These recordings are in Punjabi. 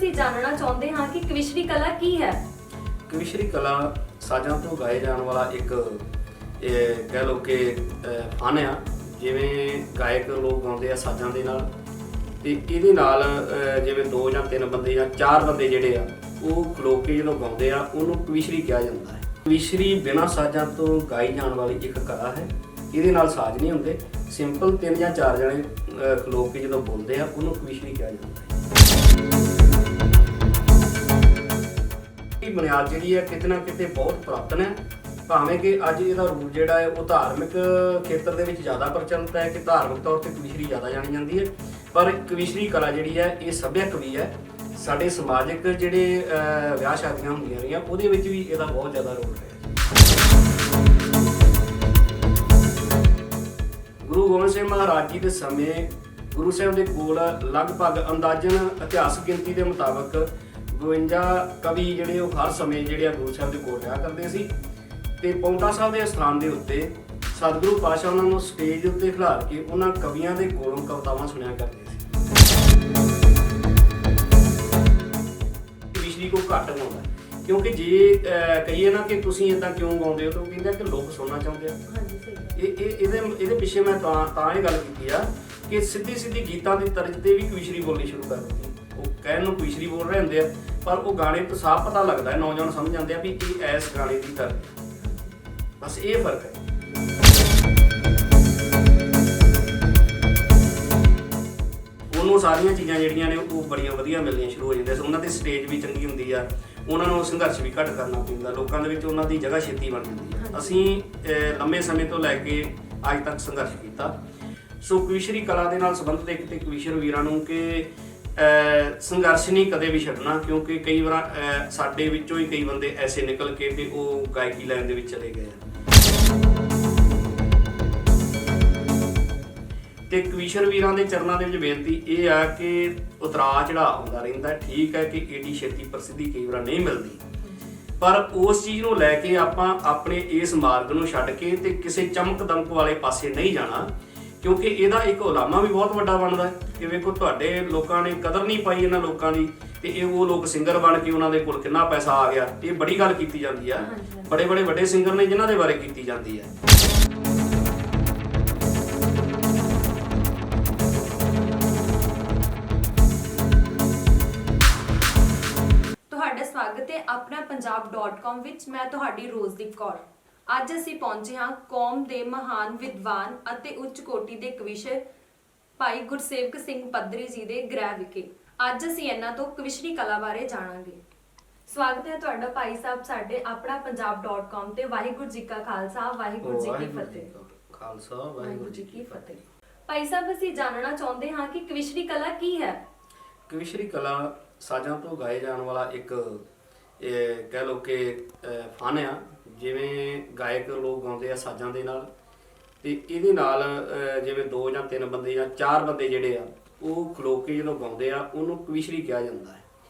ਅਸੀਂ ਜਾਣਨਾ ਚਾਹੁੰਦੇ ਹਾਂ ਕਿ ਕਵਿਸ਼ਰੀ ਕਲਾ ਕੀ ਹੈ। ਕਵਿਸ਼ਰੀ ਕਲਾ ਸਾਜ਼ਾਂ ਤੋਂ ਗਾਏ ਜਾਣ ਵਾਲਾ ਇੱਕ ਕਹਿ ਲਓ ਕਿ ਫਨ ਆ। ਜਿਵੇਂ ਗਾਇਕ ਲੋਕ ਗਾਉਂਦੇ ਆ ਸਾਜ਼ਾਂ ਦੇ ਨਾਲ, ਤੇ ਇਹਦੇ ਨਾਲ ਜਿਵੇਂ 2 ਜਾਂ 3 ਬੰਦੇ ਜਾਂ 4 ਬੰਦੇ ਜਿਹੜੇ ਆ ਉਹ ਖਲੋ ਕੇ ਜਦੋਂ ਗਾਉਂਦੇ ਆ ਉਹਨੂੰ ਕਵਿਸ਼ਰੀ ਕਿਹਾ ਜਾਂਦਾ ਹੈ। ਕਵਿਸ਼ਰੀ ਬਿਨਾਂ ਸਾਜ਼ਾਂ ਤੋਂ ਗਾਈ ਜਾਣ ਵਾਲੀ ਇੱਕ ਕਲਾ ਹੈ। ਇਹਦੇ ਨਾਲ ਸਾਜ਼ ਨਹੀਂ ਹੁੰਦੇ, ਸਿੰਪਲ 3 ਜਾਂ 4 ਜਣੇ ਖਲੋ ਕੇ ਜਦੋਂ ਬੋਲਦੇ ਆ ਉਹਨੂੰ ਕਵਿਸ਼ਰੀ ਕਿਹਾ ਜਾਂਦਾ ਹੈ। ਇਹ ਬੁਨਿਆਦ ਜਿਹੜੀ ਹੈ ਕਿਤੇ ਨਾ ਕਿਤੇ ਬਹੁਤ ਪੁਰਾਤਨ ਹੈ, ਭਾਵੇਂ ਕਿ ਅੱਜ ਇਹਦਾ ਰੂਪ ਜਿਹੜਾ ਹੈ ਉਹ ਧਾਰਮਿਕ ਖੇਤਰ ਦੇ ਵਿੱਚ ਜ਼ਿਆਦਾ ਪ੍ਰਚਲਿਤ ਹੈ ਕਿ ਧਾਰਮਿਕ ਤੌਰ ਤੇ ਕਵਿਸ਼ਰੀ ਜ਼ਿਆਦਾ ਜਾਣੀ ਜਾਂਦੀ ਹੈ। ਪਰ ਕਵਿਸ਼ਰੀ ਕਲਾ ਜਿਹੜੀ ਹੈ ਇਹ ਸੱਭਿਅਕ ਵੀ ਹੈ। ਸਾਡੇ ਸਮਾਜਿਕ ਜਿਹੜੇ ਵਿਆਹ ਸ਼ਾਦੀਆਂ ਹੁੰਦੀਆਂ ਰਹੀਆਂ ਉਹਦੇ ਵਿੱਚ ਵੀ ਇਹਦਾ ਬਹੁਤ ਜ਼ਿਆਦਾ ਰੋਲ ਹੈ। ਗੁਰੂ ਗੋਬਿੰਦ ਸਿੰਘ ਮਹਾਰਾਜ ਜੀ ਦੇ ਸਮੇਂ ਗੁਰੂ ਸਾਹਿਬ ਦੇ ਕੋਲ ਲਗਭਗ ਅੰਦਾਜ਼ਨ ਇਤਿਹਾਸਕ ਗਿਣਤੀ ਦੇ ਮੁਤਾਬਕ 52 ਕਵੀ ਜਿਹੜੇ ਉਹ ਹਰ ਸਮੇਂ ਜਿਹੜੇ ਆ ਗੁਰੂ ਸਾਹਿਬ ਦੇ ਕੋਲ ਰਿਹਾ ਕਰਦੇ ਸੀ। ਤੇ ਪੌਂਟਾ ਸਾਹਿਬ ਦੇ ਸਥਾਨ ਦੇ ਉੱਤੇ ਸਤਿਗੁਰੂ ਪਾਤਸ਼ਾਹ ਉਹਨਾਂ ਨੂੰ ਸਟੇਜ ਉੱਤੇ ਖਿਲਾਰ ਕੇ ਉਹਨਾਂ ਕਵੀਆਂ ਦੇ ਕੋਲੋਂ ਕਵਿਤਾਵਾਂ ਸੁਣਿਆ ਕਰਦੇ ਸੀ। ਕਵਿਸ਼ਰੀ ਕੋ ਘੱਟ ਗਾਉਂਦਾ, ਕਿਉਂਕਿ ਜੇ ਕਹੀਏ ਨਾ ਕਿ ਤੁਸੀਂ ਇਦਾਂ ਕਿਉਂ ਗਾਉਂਦੇ ਹੋ ਤਾਂ ਉਹ ਕਹਿੰਦਾ ਕਿ ਲੋਕ ਸੁਣਨਾ ਚਾਹੁੰਦੇ ਆ। ਇਹਦੇ ਪਿੱਛੇ ਮੈਂ ਤਾਂ ਇਹ ਗੱਲ ਕੀਤੀ ਆ ਕਿ ਸਿੱਧੀ ਗੀਤਾਂ ਦੀ ਤਰਜ਼ ਤੇ ਵੀ ਕਵਿਸ਼ਰੀ ਬੋਲਣੀ ਸ਼ੁਰੂ ਕਰ ਦਿੱਤੀ। ਉਹ ਕਹਿਣ ਨੂੰ ਕਵਿਸ਼ਰੀ ਬੋਲ ਰਹੇ ਹੁੰਦੇ ਆ, ਪਰ ਉਹ ਗਾਣੇ ਤੋਂ ਸਾਫ਼ ਪਤਾ ਲੱਗਦਾ ਹੈ, ਨੌਜਵਾਨ ਸਮਝ ਜਾਂਦੇ ਆ ਵੀ ਇਹ ਐਸ ਗਾਣੇ ਦੀ ਤਰਜ਼। ਬਸ ਇਹ ਫਰਕ ਹੈ। ਉਹਨੂੰ ਸਾਰੀਆਂ ਚੀਜ਼ਾਂ ਜਿਹੜੀਆਂ ਨੇ ਉਹ ਬੜੀਆਂ ਵਧੀਆ ਮਿਲਣੀਆਂ ਸ਼ੁਰੂ ਹੋ ਜਾਂਦੀਆਂ। ਉਹਨਾਂ ਦੀ ਸਟੇਜ ਵੀ ਚੰਗੀ ਹੁੰਦੀ ਆ, ਉਹਨਾਂ ਨੂੰ ਸੰਘਰਸ਼ ਵੀ ਘੱਟ ਕਰਨਾ ਪੈਂਦਾ, ਲੋਕਾਂ ਦੇ ਵਿੱਚ ਉਹਨਾਂ ਦੀ ਜਗ੍ਹਾ ਛੇਤੀ ਬਣ ਜਾਂਦੀ ਹੈ। ਅਸੀਂ ਲੰਮੇ ਸਮੇਂ ਤੋਂ ਲੈ ਕੇ ਅੱਜ ਤੱਕ ਸੰਘਰਸ਼ ਕੀਤਾ। ਸੋ ਕਵਿਸ਼ਰੀ ਕਲਾ ਦੇ ਨਾਲ ਸੰਬੰਧਿਤ ਇੱਕ ਤੇ ਕਵਿਸ਼ਰ ਵੀਰਾਂ ਨੂੰ ਕਿ ਸੰਘਰਸ਼ ਨਹੀਂ ਕਦੇ ਵੀ ਛੱਡਣਾ, ਕਿਉਂਕਿ ਕਈ ਵਾਰ ਸਾਡੇ ਵਿੱਚੋਂ ਹੀ ਕਈ ਬੰਦੇ ਐਸੇ ਨਿਕਲ ਕੇ ਤੇ ਉਹ ਗਾਇਕੀ ਲਾਈਨ ਦੇ ਵਿੱਚ ਚਲੇ ਗਏ ਆ। ਤੇ ਕਵਿਸ਼ਰ ਵੀਰਾਂ ਦੇ ਚਰਨਾਂ ਦੇ ਵਿੱਚ ਬੇਨਤੀ ਇਹ ਆ ਕਿ ਉਤਰਾਅ ਚੜਾਅ ਹੁੰਦਾ ਰਹਿੰਦਾ। ਠੀਕ ਹੈ ਕਿ ਏਡੀ ਛੇਤੀ ਪ੍ਰਸਿੱਧੀ ਕਈ ਵਾਰ ਨਹੀਂ ਮਿਲਦੀ, ਪਰ ਉਸ ਚੀਜ਼ ਨੂੰ ਲੈ ਕੇ ਆਪਾਂ ਆਪਣੇ ਇਸ ਮਾਰਗ ਨੂੰ ਛੱਡ ਕੇ ਤੇ ਕਿਸੇ ਚਮਕ ਦਮਕ ਵਾਲੇ ਪਾਸੇ ਨਹੀਂ ਜਾਣਾ, ਕਿਉਂਕਿ ਇਹਦਾ ਇੱਕ ਉਲਾਮਾ ਵੀ ਬਹੁਤ ਵੱਡਾ ਬਣਦਾ ਹੈ ਕਿ ਵੇਖੋ ਤੁਹਾਡੇ ਲੋਕਾਂ ਨੇ ਕਦਰ ਨਹੀਂ ਪਾਈ ਇਹਨਾਂ ਲੋਕਾਂ ਦੀ, ਤੇ ਇਹ ਉਹ ਲੋਕ ਸਿੰਗਰ ਬਣ ਕੇ ਉਹਨਾਂ ਦੇ ਕੋਲ ਕਿੰਨਾ ਪੈਸਾ ਆ ਗਿਆ। ਇਹ ਬੜੀ ਗੱਲ ਕੀਤੀ ਜਾਂਦੀ ਆ, ਬੜੇ ਵੱਡੇ ਸਿੰਗਰ ਨੇ ਜਿਨ੍ਹਾਂ ਦੇ ਬਾਰੇ ਕੀਤੀ ਜਾਂਦੀ ਹੈ। ਤੁਹਾਡਾ ਸਵਾਗਤ ਹੈ ਆਪਣਾ ਪੰਜਾਬ.com ਵਿੱਚ। ਮੈਂ ਤੁਹਾਡੀ ਰੋਜ਼ਦੀਪ ਕੌਰ। ਅੱਜ ਅਸੀਂ ਪਹੁੰਚੇ ਹਾਂ ਕੌਮ ਦੇ ਮਹਾਨ ਵਿਦਵਾਨ ਅਤੇ ਉੱਚ ਕੋਟੀ ਦੇ ਕਵਿਸ਼ਰ ਭਾਈ ਗੁਰਸੇਵਕ ਸਿੰਘ ਪੱਧਰੀ ਜੀ ਦੇ ਗ੍ਰਹਿ ਵਿਖੇ। ਅੱਜ ਅਸੀਂ ਇਹਨਾਂ ਤੋਂ ਕਵਿਸ਼ਰੀ ਕਲਾ ਬਾਰੇ ਜਾਣਾਂਗੇ। ਸਵਾਗਤ ਹੈ ਤੁਹਾਡਾ ਭਾਈ ਸਾਹਿਬ ਸਾਡੇ ਆਪਣਾ ਪੰਜਾਬ.com ਤੇ। ਵਾਹਿਗੁਰੂ ਜੀ ਕਾ ਖਾਲਸਾ, ਵਾਹਿਗੁਰੂ ਜੀ ਕੀ ਫਤਿਹ। ਖਾਲਸਾ, ਵਾਹਿਗੁਰੂ ਜੀ ਕੀ ਫਤਿਹ। ਭਾਈ ਸਾਹਿਬ ਅਸੀਂ ਜਾਣਨਾ ਚਾਹੁੰਦੇ ਹਾਂ ਕਿ ਕਵਿਸ਼ਰੀ ਕਲਾ ਕੀ ਹੈ। ਕਵਿਸ਼ਰੀ ਕਲਾ ਸਾਜ਼ਾਂ ਤੋਂ ਗਾਏ ਜਾਣ ਵਾਲਾ ਇੱਕ ਕਹਿ ਲਓ ਕਿ ਫਨ ਆ। ਜਿਵੇਂ ਗਾਇਕ ਲੋਕ ਗਾਉਂਦੇ ਆ ਸਾਜ਼ਾਂ ਦੇ ਨਾਲ, ਤੇ ਇਹਦੇ ਨਾਲ ਜਿਵੇਂ 2 ਜਾਂ 3 ਬੰਦੇ ਜਾਂ 4 ਬੰਦੇ ਜਿਹੜੇ ਆ ਉਹ ਖਲੋ ਕੇ ਜਦੋਂ ਗਾਉਂਦੇ ਆ ਉਹਨੂੰ ਕਵਿਸ਼ਰੀ ਕਿਹਾ ਜਾਂਦਾ ਹੈ।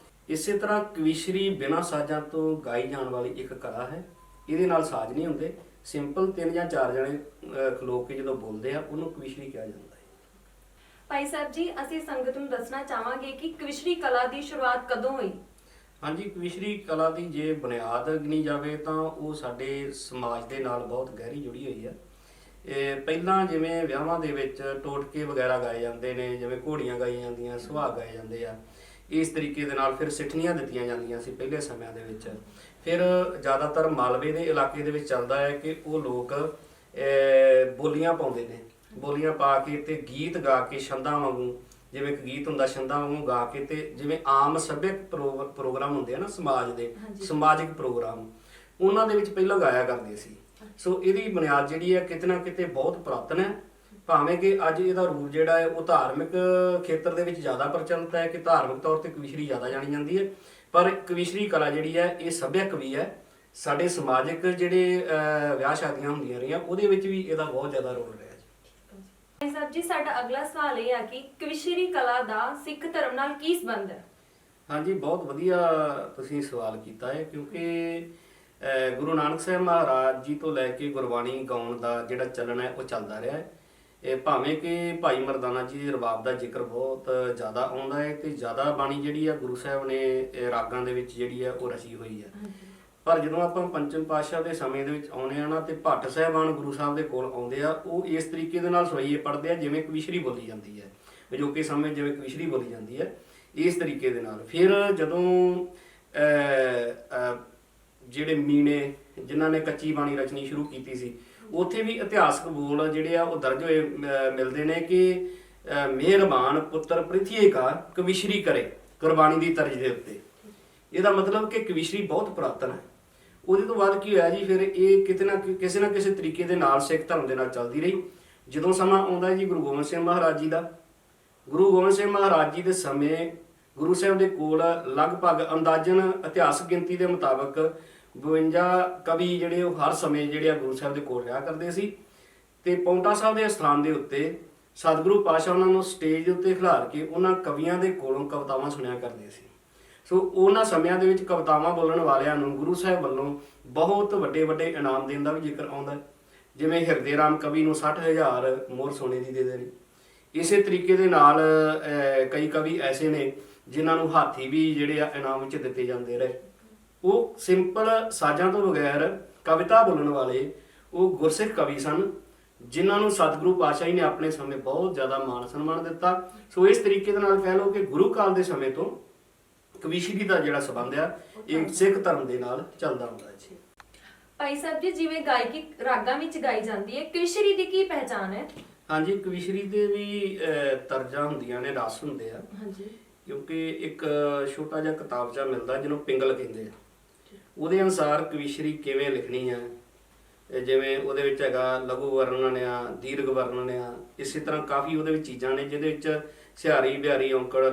ਇਸੇ ਤਰ੍ਹਾਂ ਕਵਿਸ਼ਰੀ ਬਿਨਾਂ ਸਾਜ਼ਾਂ ਤੋਂ ਗਾਈ ਜਾਣ ਵਾਲੀ ਇੱਕ ਕਲਾ ਹੈ। ਇਹਦੇ ਨਾਲ ਸਾਜ਼ ਨਹੀਂ ਹੁੰਦੇ, ਸਿੰਪਲ 3 ਜਾਂ 4 ਜਣੇ ਖਲੋ ਕੇ ਜਦੋਂ ਬੋਲਦੇ ਆ ਉਹਨੂੰ ਕਵਿਸ਼ਰੀ ਕਿਹਾ ਜਾਂਦਾ ਹੈ। ਭਾਈ ਸਾਹਿਬ ਜੀ ਅਸੀਂ ਸੰਗਤ ਨੂੰ ਦੱਸਣਾ ਚਾਹਾਂਗੇ ਕਿ ਕਵਿਸ਼ਰੀ ਕਲਾ ਦੀ ਸ਼ੁਰੂਆਤ ਕਦੋਂ ਹੋਈ। ਹਾਂਜੀ, ਕਵਿਸ਼ਰੀ ਕਲਾ ਦੀ ਜੇ ਬੁਨਿਆਦ ਗਿਣੀ ਜਾਵੇ ਤਾਂ ਉਹ ਸਾਡੇ ਸਮਾਜ ਦੇ ਨਾਲ ਬਹੁਤ ਗਹਿਰੀ ਜੁੜੀ ਹੋਈ ਹੈ। ਪਹਿਲਾਂ ਜਿਵੇਂ ਵਿਆਹਾਂ ਦੇ ਵਿੱਚ ਟੋਟਕੇ ਵਗੈਰਾ ਗਾਏ ਜਾਂਦੇ ਨੇ, ਜਿਵੇਂ ਘੋੜੀਆਂ ਗਾਈਆਂ ਜਾਂਦੀਆਂ, ਸੁਹਾਗ ਗਾਏ ਜਾਂਦੇ ਆ, ਇਸ ਤਰੀਕੇ ਦੇ ਨਾਲ ਫਿਰ ਸਿੱਠਣੀਆਂ ਦਿੱਤੀਆਂ ਜਾਂਦੀਆਂ ਸੀ ਪਹਿਲੇ ਸਮਿਆਂ ਦੇ ਵਿੱਚ। ਫਿਰ ਜ਼ਿਆਦਾਤਰ ਮਾਲਵੇ ਦੇ ਇਲਾਕੇ ਦੇ ਵਿੱਚ ਚੱਲਦਾ ਹੈ ਕਿ ਉਹ ਲੋਕ ਬੋਲੀਆਂ ਪਾਉਂਦੇ ਨੇ, ਬੋਲੀਆਂ ਪਾ ਕੇ ਤੇ ਗੀਤ ਗਾ ਕੇ ਛੰਦਾਂ ਵਾਂਗੂ, ਜਿਵੇਂ ਇੱਕ ਗੀਤ ਹੁੰਦਾ ਛੰਦਾਂ ਵਾਂਗੂ ਗਾ ਕੇ, ਤੇ ਜਿਵੇਂ ਆਮ ਸੱਭਿਅਕ ਪ੍ਰੋਗਰਾਮ ਹੁੰਦੇ ਆ ਨਾ ਸਮਾਜ ਦੇ, ਸਮਾਜਿਕ ਪ੍ਰੋਗਰਾਮ, ਉਹਨਾਂ ਦੇ ਵਿੱਚ ਪਹਿਲਾਂ ਗਾਇਆ ਕਰਦੇ ਸੀ। ਸੋ ਇਹਦੀ ਬੁਨਿਆਦ ਜਿਹੜੀ ਹੈ ਕਿਤੇ ਨਾ ਕਿਤੇ ਬਹੁਤ ਪੁਰਾਤਨ ਹੈ, ਭਾਵੇਂ ਕਿ ਅੱਜ ਇਹਦਾ ਰੂਪ ਜਿਹੜਾ ਹੈ ਉਹ ਧਾਰਮਿਕ ਖੇਤਰ ਦੇ ਵਿੱਚ ਜ਼ਿਆਦਾ ਪ੍ਰਚਲਿਤ ਹੈ ਕਿ ਧਾਰਮਿਕ ਤੌਰ ਤੇ ਕਵਿਸ਼ਰੀ ਜ਼ਿਆਦਾ ਜਾਣੀ ਜਾਂਦੀ ਹੈ। ਪਰ ਕਵਿਸ਼ਰੀ ਕਲਾ ਜਿਹੜੀ ਹੈ ਇਹ ਸੱਭਿਅਕ ਵੀ ਹੈ। ਸਾਡੇ ਸਮਾਜਿਕ ਜਿਹੜੇ ਵਿਆਹ ਸ਼ਾਦੀਆਂ ਹੁੰਦੀਆਂ ਰਹੀਆਂ ਉਹਦੇ ਵਿੱਚ ਵੀ ਇਹਦਾ ਬਹੁਤ ਜ਼ਿਆਦਾ ਰੋਲ ਰਿਹਾ। ਭਾਈ ਸਾਹਿਬ ਜੀ ਸਾਡਾ ਅਗਲਾ ਸਵਾਲ ਇਹ ਹੈ ਕਿ ਕਵਿਸ਼ਰੀ ਕਲਾ ਦਾ ਸਿੱਖ ਧਰਮ ਨਾਲ ਕੀ ਸੰਬੰਧ ਹੈ। ਹਾਂਜੀ, ਬਹੁਤ ਵਧੀਆ ਤੁਸੀਂ ਸਵਾਲ ਕੀਤਾ ਹੈ, ਕਿਉਂਕਿ ਗੁਰੂ ਨਾਨਕ ਸਾਹਿਬ ਮਹਾਰਾਜ ਜੀ ਤੋਂ ਲੈ ਕੇ ਗੁਰਬਾਣੀ ਗਾਉਣ ਦਾ ਜਿਹੜਾ ਚੱਲਣ ਹੈ ਉਹ ਚੱਲਦਾ ਰਿਹਾ ਹੈ। ਇਹ ਭਾਵੇਂ ਕਿ ਭਾਈ ਮਰਦਾਨਾ ਜੀ ਦੇ ਰਬਾਬ ਦਾ ਜ਼ਿਕਰ ਬਹੁਤ ਜ਼ਿਆਦਾ ਆਉਂਦਾ ਹੈ ਤੇ ਜ਼ਿਆਦਾ ਬਾਣੀ ਜਿਹੜੀ ਆ ਗੁਰੂ ਸਾਹਿਬ ਨੇ ਰਾਗਾਂ ਦੇ ਵਿੱਚ ਜਿਹੜੀ ਆ ਉਹ ਰਚੀ ਹੋਈ ਹੈ। ਪਰ ਜਦੋਂ ਆਪਾਂ ਪੰਚਮ ਪਾਤਸ਼ਾਹ ਦੇ ਸਮੇਂ ਦੇ ਵਿੱਚ ਆਉਂਦੇ ਆ ਨਾ ਤੇ ਭੱਟ ਸਾਹਿਬਾਨ ਗੁਰੂ ਸਾਹਿਬ ਦੇ ਕੋਲ ਆਉਂਦੇ ਆ, ਉਹ ਇਸ ਤਰੀਕੇ ਦੇ ਨਾਲ ਸਵਈਏ ਪੜ੍ਹਦੇ ਆ ਜਿਵੇਂ ਕਵੀਸ਼ਰੀ ਬੋਲੀ ਜਾਂਦੀ ਹੈ, ਅਜੋਕੇ ਸਮੇਂ ਜਿਵੇਂ ਕਵੀਸ਼ਰੀ ਬੋਲੀ ਜਾਂਦੀ ਹੈ ਇਸ ਤਰੀਕੇ ਦੇ ਨਾਲ। ਫਿਰ ਜਦੋਂ ਜਿਹੜੇ ਮੀਣੇ ਜਿਨ੍ਹਾਂ ਨੇ ਕੱਚੀ ਬਾਣੀ ਰਚਣੀ ਸ਼ੁਰੂ ਕੀਤੀ ਸੀ, ਉੱਥੇ ਵੀ ਇਤਿਹਾਸਕ ਬੋਲ ਜਿਹੜੇ ਆ ਉਹ ਦਰਜ ਹੋਏ ਮਿਲਦੇ ਨੇ ਕਿ ਮਿਹਰਬਾਨ ਪੁੱਤਰ ਪ੍ਰਿਥੀਏ ਕਾ ਕਵੀਸ਼ਰੀ ਕਰੇ ਕੁਰਬਾਨੀ ਦੀ ਤਰਜ ਦੇ ਉੱਤੇ। ਇਹਦਾ ਮਤਲਬ ਕਿ ਕਵੀਸ਼ਰੀ ਬਹੁਤ ਪੁਰਾਤਨ ਹੈ। ਉਹਦੇ ਤੋਂ ਬਾਅਦ ਕੀ ਹੋਇਆ ਜੀ, ਫਿਰ ਇਹ ਕਿਸੇ ਨਾ ਕਿਸੇ ਤਰੀਕੇ ਦੇ ਨਾਲ ਸਿੱਖ ਧਰਮ ਦੇ ਨਾਲ ਚੱਲਦੀ ਰਹੀ। ਜਦੋਂ ਸਮਾਂ ਆਉਂਦਾ ਜੀ ਗੁਰੂ ਗੋਬਿੰਦ ਸਿੰਘ ਮਹਾਰਾਜ ਜੀ ਦਾ, ਗੁਰੂ ਗੋਬਿੰਦ ਸਿੰਘ ਮਹਾਰਾਜ ਜੀ ਦੇ ਸਮੇਂ ਗੁਰੂ ਸਾਹਿਬ ਦੇ ਕੋਲ ਲਗਭਗ ਅੰਦਾਜ਼ਨ ਇਤਿਹਾਸਕ ਗਿਣਤੀ ਦੇ ਮੁਤਾਬਕ 52 ਕਵੀ ਜਿਹੜੇ ਉਹ ਹਰ ਸਮੇਂ ਜਿਹੜੇ ਆ ਗੁਰੂ ਸਾਹਿਬ ਦੇ ਕੋਲ ਰਿਹਾ ਕਰਦੇ ਸੀ। ਤੇ ਪੌਂਟਾ ਸਾਹਿਬ ਦੇ ਸਥਾਨ ਦੇ ਉੱਤੇ ਸਤਿਗੁਰੂ ਪਾਤਸ਼ਾਹ ਉਹਨਾਂ ਨੂੰ ਸਟੇਜ ਦੇ ਉੱਤੇ ਖਿਲਾਰ ਕੇ ਉਹਨਾਂ ਕਵੀਆਂ ਦੇ ਕੋਲੋਂ ਕਵਿਤਾਵਾਂ ਸੁਣਿਆ ਕਰਦੇ ਸੀ। ਸੋ ਉਹਨਾਂ ਸਮਿਆਂ ਦੇ ਵਿੱਚ ਕਵਿਤਾਵਾਂ ਬੋਲਣ ਵਾਲਿਆਂ ਨੂੰ ਗੁਰੂ ਸਾਹਿਬ ਵੱਲੋਂ ਬਹੁਤ ਵੱਡੇ ਵੱਡੇ ਇਨਾਮ ਦੇਣ ਦਾ ਵੀ ਜ਼ਿਕਰ ਆਉਂਦਾ, ਜਿਵੇਂ ਹਿਰਦੇ ਰਾਮ ਕਵੀ ਨੂੰ 60,000 ਮੋਹਰ ਸੋਨੇ ਦੀ ਦੇ ਦੇਣੀ। ਇਸੇ ਤਰੀਕੇ ਦੇ ਨਾਲ ਕਈ ਕਵੀ ਐਸੇ ਨੇ ਜਿਨ੍ਹਾਂ ਨੂੰ ਹਾਥੀ ਵੀ ਜਿਹੜੇ ਆ ਇਨਾਮ ਵਿੱਚ ਦਿੱਤੇ ਜਾਂਦੇ ਰਹੇ। ਉਹ ਸਿੰਪਲ ਸਾਜ਼ਾਂ ਤੋਂ ਬਗੈਰ ਕਵਿਤਾ ਬੋਲਣ ਵਾਲੇ ਉਹ ਗੁਰਸਿੱਖ ਕਵੀ ਸਨ, ਜਿਨ੍ਹਾਂ ਨੂੰ ਸਤਿਗੁਰੂ ਪਾਤਸ਼ਾਹ ਜੀ ਨੇ ਆਪਣੇ ਸਮੇਂ ਬਹੁਤ ਜ਼ਿਆਦਾ ਮਾਣ ਸਨਮਾਨ ਦਿੱਤਾ। ਸੋ ਇਸ ਤਰੀਕੇ ਦੇ ਨਾਲ ਕਹਿ ਲਓ ਕਿ ਗੁਰੂ ਕਾਲ ਦੇ ਸਮੇਂ ਤੋਂ ਕਵੀਸ਼ਰੀ ਦਾ ਜਿਹੜਾ ਸੰਬੰਧ ਆ ਇਹ ਸਿੱਖ ਧਰਮ ਦੇ ਨਾਲ ਚੱਲਦਾ ਹੁੰਦਾ ਹੈ ਜੀ। ਭਾਈ ਸਾਹਿਬ ਜੀ, ਜਿਵੇਂ ਗਾਇਕੀ ਰਾਗਾਂ ਵਿੱਚ ਗਾਈ ਜਾਂਦੀ ਹੈ, ਕਵੀਸ਼ਰੀ ਦੀ ਕੀ ਪਹਿਚਾਣ ਹੈ? ਹਾਂਜੀ, ਕਵੀਸ਼ਰੀ ਦੇ ਵੀ ਤਰਜਾਂ ਹੁੰਦੀਆਂ ਨੇ, ਰਸ ਹੁੰਦੇ ਆ। ਹਾਂਜੀ। ਕਿਉਂਕਿ ਇੱਕ ਛੋਟਾ ਜਿਹਾ ਕਿਤਾਬਚਾ ਮਿਲਦਾ ਜਿਹਨੂੰ ਪਿੰਗਲ ਕਹਿੰਦੇ ਆ, ਉਹਦੇ ਅਨੁਸਾਰ ਕਵੀਸ਼ਰੀ ਕਿਵੇਂ ਲਿਖਣੀ ਆ। ਜਿਵੇਂ ਉਹਦੇ ਵਿੱਚ ਹੈਗਾ ਲਘੂ ਵਰਣਨ ਆ, ਦੀਰਘ ਵਰਣਨ ਆ, ਇਸੇ ਤਰ੍ਹਾਂ ਕਾਫੀ ਉਹਦੇ ਵਿੱਚ ਚੀਜ਼ਾਂ ਨੇ ਜਿਹਦੇ ਵਿੱਚ ਸਿਹਾਰੀ ਬਿਹਾਰੀ ਔਂਕੜ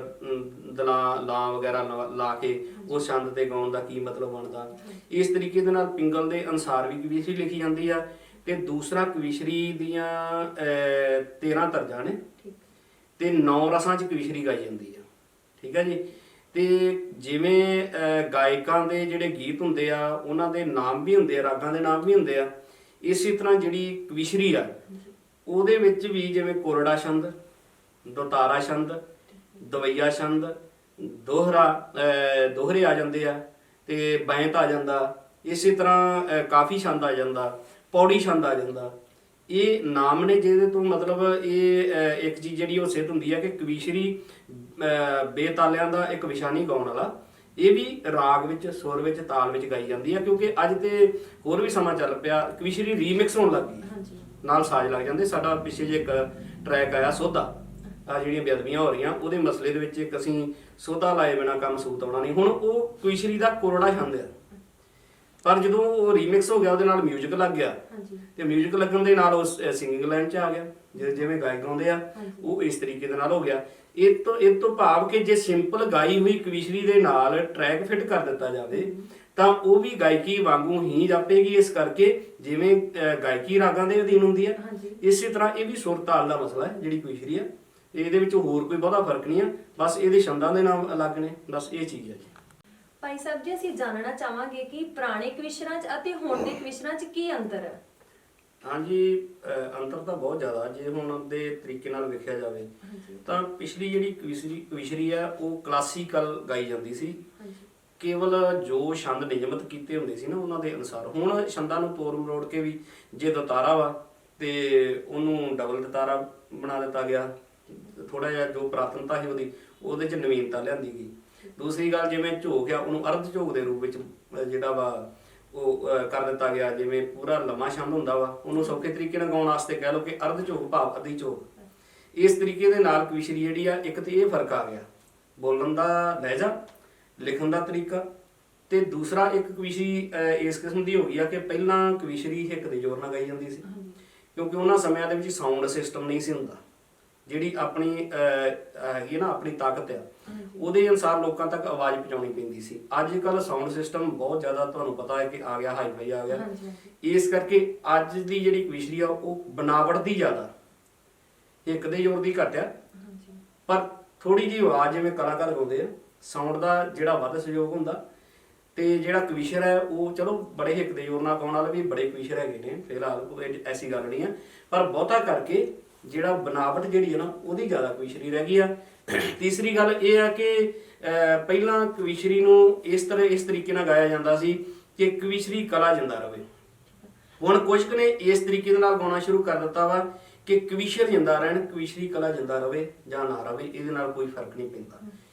ਦਲਾਂ ਲਾਂ ਵਗੈਰਾ ਲਾ ਕੇ ਉਹ ਛੰਦ ਤੇ ਗਾਉਣ ਦਾ ਕੀ ਮਤਲਬ ਬਣਦਾ। ਇਸ ਤਰੀਕੇ ਦੇ ਨਾਲ ਪਿੰਗਲ ਦੇ ਅਨੁਸਾਰ ਵੀ ਕਵੀਸ਼ਰੀ ਲਿਖੀ ਜਾਂਦੀ ਆ। ਤੇ ਦੂਸਰਾ ਕਵੀਸ਼ਰੀ ਦੀਆਂ 13 ਤਰਜਾਂ ਨੇ ਤੇ 9 ਰਸਾਂ 'ਚ ਕਵੀਸ਼ਰੀ ਗਾਈ ਜਾਂਦੀ ਆ। ਠੀਕ ਹੈ ਜੀ। ਤੇ ਜਿਵੇਂ ਗਾਇਕਾਂ ਦੇ ਜਿਹੜੇ ਗੀਤ ਹੁੰਦੇ ਆ ਉਹਨਾਂ ਦੇ ਨਾਮ ਵੀ ਹੁੰਦੇ ਆ, ਰਾਗਾਂ ਦੇ ਨਾਮ ਵੀ ਹੁੰਦੇ ਆ, ਇਸੇ ਤਰ੍ਹਾਂ ਜਿਹੜੀ ਕਵੀਸ਼ਰੀ ਆ ਉਹਦੇ ਵਿੱਚ ਵੀ ਜਿਵੇਂ ਕੋਰੜਾ ਛੰਦ, ਦੁਤਾਰਾ ਛੰਦ, ਦਵਈਆ ਛੰਦ, ਦੋਹਰੇ ਆ ਜਾਂਦੇ ਆ ਤੇ ਬੈਂਤ ਆ ਜਾਂਦਾ। ਇਸੇ ਤਰ੍ਹਾਂ ਕਾਫੀ ਛੰਦ ਆ ਜਾਂਦਾ, ਪੌੜੀ ਛੰਦ ਆ ਜਾਂਦਾ। ਇਹ ਨਾਮ ਨੇ ਜਿਹਦੇ ਤੋਂ ਮਤਲਬ ਇਹ ਇੱਕ ਚੀਜ਼ ਜਿਹੜੀ ਉਹ ਸਿੱਧ ਹੁੰਦੀ ਹੈ ਕਿ ਕਵੀਸ਼ਰੀ ਬੇਤਾਲਿਆਂ ਦਾ ਇੱਕ ਵਿਸ਼ਾ ਨਹੀਂ ਗਾਉਣ ਵਾਲਾ, ਇਹ ਵੀ ਰਾਗ ਵਿੱਚ, ਸੁਰ ਵਿੱਚ, ਤਾਲ ਵਿੱਚ ਗਾਈ ਜਾਂਦੀ ਹੈ। ਕਿਉਂਕਿ ਅੱਜ ਤੇ ਹੋਰ ਵੀ ਸਮਾਂ ਚੱਲ ਪਿਆ, ਕਵੀਸ਼ਰੀ ਰੀਮਿਕਸ ਹੋਣ ਲੱਗ ਗਈ, ਨਾਲ ਸਾਜ਼ ਲੱਗ ਜਾਂਦੇ। ਸਾਡਾ ਪਿੱਛੇ ਜੇ ਇੱਕ ਟਰੈਕ ਆਇਆ ਸੋਧਾ, ਆ ਜਿਹੜੀਆਂ ਬੇਅਦਬੀਆਂ ਹੋ ਰਹੀਆਂ ਉਹਦੇ ਮਸਲੇ ਦੇ ਵਿੱਚ ਇੱਕ ਅਸੀਂ ਸੋਧਾ ਲਾਏ ਬਿਨਾਂ ਕੰਮ ਸੂਤ ਆਉਣਾ ਨਹੀਂ। ਹੁਣ ਉਹ ਕਵੀਸ਼ਰੀ ਦਾ ਕੋਰੜਾ ਛੰਦ ਆ, ਪਰ ਜਦੋਂ ਉਹ ਰੀਮਿਕਸ ਹੋ ਗਿਆ ਉਹਦੇ ਨਾਲ ਮਿਊਜ਼ਿਕ ਲੱਗ ਗਿਆ ਤੇ ਮਿਊਜ਼ਿਕ ਲੱਗਣ ਦੇ ਨਾਲ ਉਹ ਸਿੰਗਿੰਗ ਲਾਈਨ 'ਚ ਆ ਗਿਆ, ਜਿਵੇਂ ਗਾਇਕ ਗਾਉਂਦੇ ਆ ਉਹ ਇਸ ਤਰੀਕੇ ਦੇ ਨਾਲ ਹੋ ਗਿਆ। ਇਹ ਤੋਂ ਭਾਵ ਕਿ ਜੇ ਸਿੰਪਲ ਗਾਈ ਹੋਈ ਕਵੀਸ਼ਰੀ ਦੇ ਨਾਲ ਟਰੈਕ ਫਿੱਟ ਕਰ ਦਿੱਤਾ ਜਾਵੇ ਤਾਂ ਉਹ ਵੀ ਗਾਇਕੀ ਵਾਂਗੂ ਹੀ ਜਾਪੇਗੀ। ਇਸ ਕਰਕੇ ਜਿਵੇਂ ਗਾਇਕੀ ਰਾਗਾਂ ਦੇ ਅਧੀਨ ਹੁੰਦੀ ਹੈ, ਇਸੇ ਤਰ੍ਹਾਂ ਇਹ ਵੀ ਸੁਰ ਤਾਲ ਦਾ ਮਸਲਾ ਹੈ। ਜਿਹੜੀ ਕਵੀਸ਼ਰੀ ਹੈ ਇਹਦੇ ਵਿੱਚ ਹੋਰ ਕੋਈ ਬਹੁਤਾ ਫਰਕ ਨਹੀਂ ਹੈ, ਬਸ ਇਹਦੇ ਛੰਦਾਂ ਦੇ ਨਾਮ ਅਲੱਗ ਨੇ, ਬਸ ਇਹ ਚੀਜ਼ ਹੈ ਜੀ। ਭਾਈ ਸਾਹਿਬ ਜੀ, ਅਸੀਂ ਜਾਣਨਾ ਚਾਹਾਂਗੇ ਕਿ ਪੁਰਾਣੇ ਕਵੀਸ਼ਰਾਂ 'ਚ ਅਤੇ ਹੁਣ ਦੇ ਕਵੀਸ਼ਰਾਂ 'ਚ ਕੀ ਅੰਤਰ ਹੈ? ਹਾਂਜੀ, ਅੰਤਰ ਤਾਂ ਬਹੁਤ ਜ਼ਿਆਦਾ। ਜੇ ਹੁਣ ਦੇ ਤਰੀਕੇ ਨਾਲ ਵੇਖਿਆ ਜਾਵੇ ਤਾਂ ਪਿਛਲੀ ਜਿਹੜੀ ਕਵੀਸ਼ਰੀ ਆ ਉਹ ਕਲਾਸੀਕਲ ਗਾਈ ਜਾਂਦੀ ਸੀ, ਕੇਵਲ ਜੋ ਛੰਦ ਨਿਯਮਤ ਕੀਤੇ ਹੁੰਦੇ ਸੀ ਨਾ ਉਹਨਾਂ ਦੇ ਅਨੁਸਾਰ। ਹੁਣ ਛੰਦਾਂ ਨੂੰ ਤੋੜ ਮਰੋੜ ਕੇ ਵੀ ਜੇ ਦਤਾਰਾ ਵਾ ਤੇ ਉਹਨੂੰ ਡਬਲ ਦਤਾਰਾ ਬਣਾ ਦਿੱਤਾ ਗਿਆ, ਥੋੜਾ ਜਿਹਾ ਜੋ ਪ੍ਰਾਤਨਤਾ ਸੀ ਉਹਦੇ 'ਚ ਨਵੀਨਤਾ ਲਿਆਂਦੀ ਗਈ। ਦੂਸਰੀ ਗੱਲ, ਜਿਵੇਂ ਝੋਕ ਆ ਉਹਨੂੰ ਅਰਧ ਝੋਕ ਦੇ ਰੂਪ ਵਿੱਚ ਜਿਹੜਾ ਵਾ ਉਹ ਕਰ ਦਿੱਤਾ ਗਿਆ। ਜਿਵੇਂ ਪੂਰਾ ਲੰਮਾ ਛੰਦ ਹੁੰਦਾ ਵਾ, ਉਹਨੂੰ ਸੌਖੇ ਤਰੀਕੇ ਨਾਲ ਗਾਉਣ ਵਾਸਤੇ ਕਹਿ ਲਓ ਕਿ ਅਰਧ ਝੋਕ ਭਾਵ ਅੱਧੀ ਝੋਕ। ਇਸ ਤਰੀਕੇ ਦੇ ਨਾਲ ਕਵੀਸ਼ਰੀ ਜਿਹੜੀ ਆ, ਇੱਕ ਤੇ ਇਹ ਫਰਕ ਆ ਗਿਆ ਬੋਲਣ ਦਾ ਲਹਿਜਾ, ਲਿਖਣ ਦਾ ਤਰੀਕਾ, ਤੇ ਦੂਸਰਾ ਇੱਕ ਕਵੀਸ਼ਰੀ ਇਸ ਕਿਸਮ ਦੀ ਹੋ ਗਈ ਆ ਕਿ ਪਹਿਲਾਂ ਕਵੀਸ਼ਰੀ ਹਿੱਕ ਦੇ ਜ਼ੋਰ ਨਾਲ ਗਾਈ ਜਾਂਦੀ ਸੀ, ਕਿਉਂਕਿ ਉਹਨਾਂ ਸਮਿਆਂ ਦੇ ਵਿੱਚ ਸਾਊਂਡ ਸਿਸਟਮ ਨਹੀਂ ਸੀ ਹੁੰਦਾ। ਜਿਹੜੀ ਆਪਣੀ ਹੈਗੀ ਨਾ ਆਪਣੀ ਤਾਕਤ ਆ, ਉਹਦੇ ਅਨੁਸਾਰ ਲੋਕਾਂ ਤੱਕ ਆਵਾਜ਼ ਪਹੁੰਚਾਉਣੀ ਪੈਂਦੀ ਸੀ। ਅੱਜ ਕੱਲ ਸਾਊਂਡ ਸਿਸਟਮ ਬਹੁਤ ਜ਼ਿਆਦਾ ਤੁਹਾਨੂੰ ਪਤਾ ਹੈ ਕਿ ਆ ਗਿਆ, ਹਾਈਫਾਈ ਆ ਗਿਆ। ਇਸ ਕਰਕੇ ਅੱਜ ਦੀ ਜਿਹੜੀ ਕਵੀਸ਼ਰੀ ਆ ਉਹ ਬਨਾਵਟ ਦੀ ਜ਼ਿਆਦਾ, ਇੱਕ ਦੇ ਜ਼ੋਰ ਦੀ ਘੱਟ ਆ, ਪਰ ਥੋੜੀ ਜਿਹੀ ਆਵਾਜ਼ ਜਿਵੇਂ ਕਲਾਕਾਰ ਗਾਉਂਦੇ ਆ, ਸਾਊਂਡ ਦਾ ਜਿਹੜਾ ਵੱਧ ਸਹਿਯੋਗ ਹੁੰਦਾ। ਤੇ ਜਿਹੜਾ ਕਵੀਸ਼ਰ ਹੈ ਉਹ ਚਲੋ ਬੜੇ ਹਿੱਕ ਦੇ ਜ਼ੋਰ ਨਾਲ ਗਾਉਣ ਵਾਲੇ ਵੀ ਬੜੇ ਕਵੀਸ਼ਰ ਹੈਗੇ ਨੇ, ਫਿਲਹਾਲ ਕੋਈ ਐਸੀ ਗੱਲ ਨਹੀਂ ਹੈ, ਪਰ ਬਹੁਤਾ ਕਰਕੇ ਜਿਹੜਾ ਬਣਾਵਟ ਜਿਹੜੀ ਹੈ ਨਾ ਉਹਦੀ ਜ਼ਿਆਦਾ ਕਵੀਸ਼ਰੀ ਰਹਿ ਗਈ ਆ। ਤੀਸਰੀ ਗੱਲ ਇਹ ਆ ਕਿ ਪਹਿਲਾਂ ਕਵੀਸ਼ਰੀ ਨੂੰ ਇਸ ਤਰੀਕੇ ਨਾਲ ਗਾਇਆ ਜਾਂਦਾ ਸੀ ਕਿ ਕਵੀਸ਼ਰੀ ਕਲਾ ਜਿੰਦਾ ਰਵੇ। ਹੁਣ ਕੁਝ ਕੁ ਨੇ ਇਸ ਤਰੀਕੇ ਦੇ ਨਾਲ ਗਾਉਣਾ ਸ਼ੁਰੂ ਕਰ ਦਿੱਤਾ ਵਾ ਕਿ ਕਵੀਸ਼ਰ ਜਿੰਦਾ ਰਹਿਣ, ਕਵੀਸ਼ਰੀ ਕਲਾ ਜਿੰਦਾ ਰਵੇ ਜਾਂ ਨਾ ਰਵੇ, ਇਹਦੇ ਨਾਲ ਕੋਈ ਫਰਕ ਨਹੀਂ ਪੈਂਦਾ।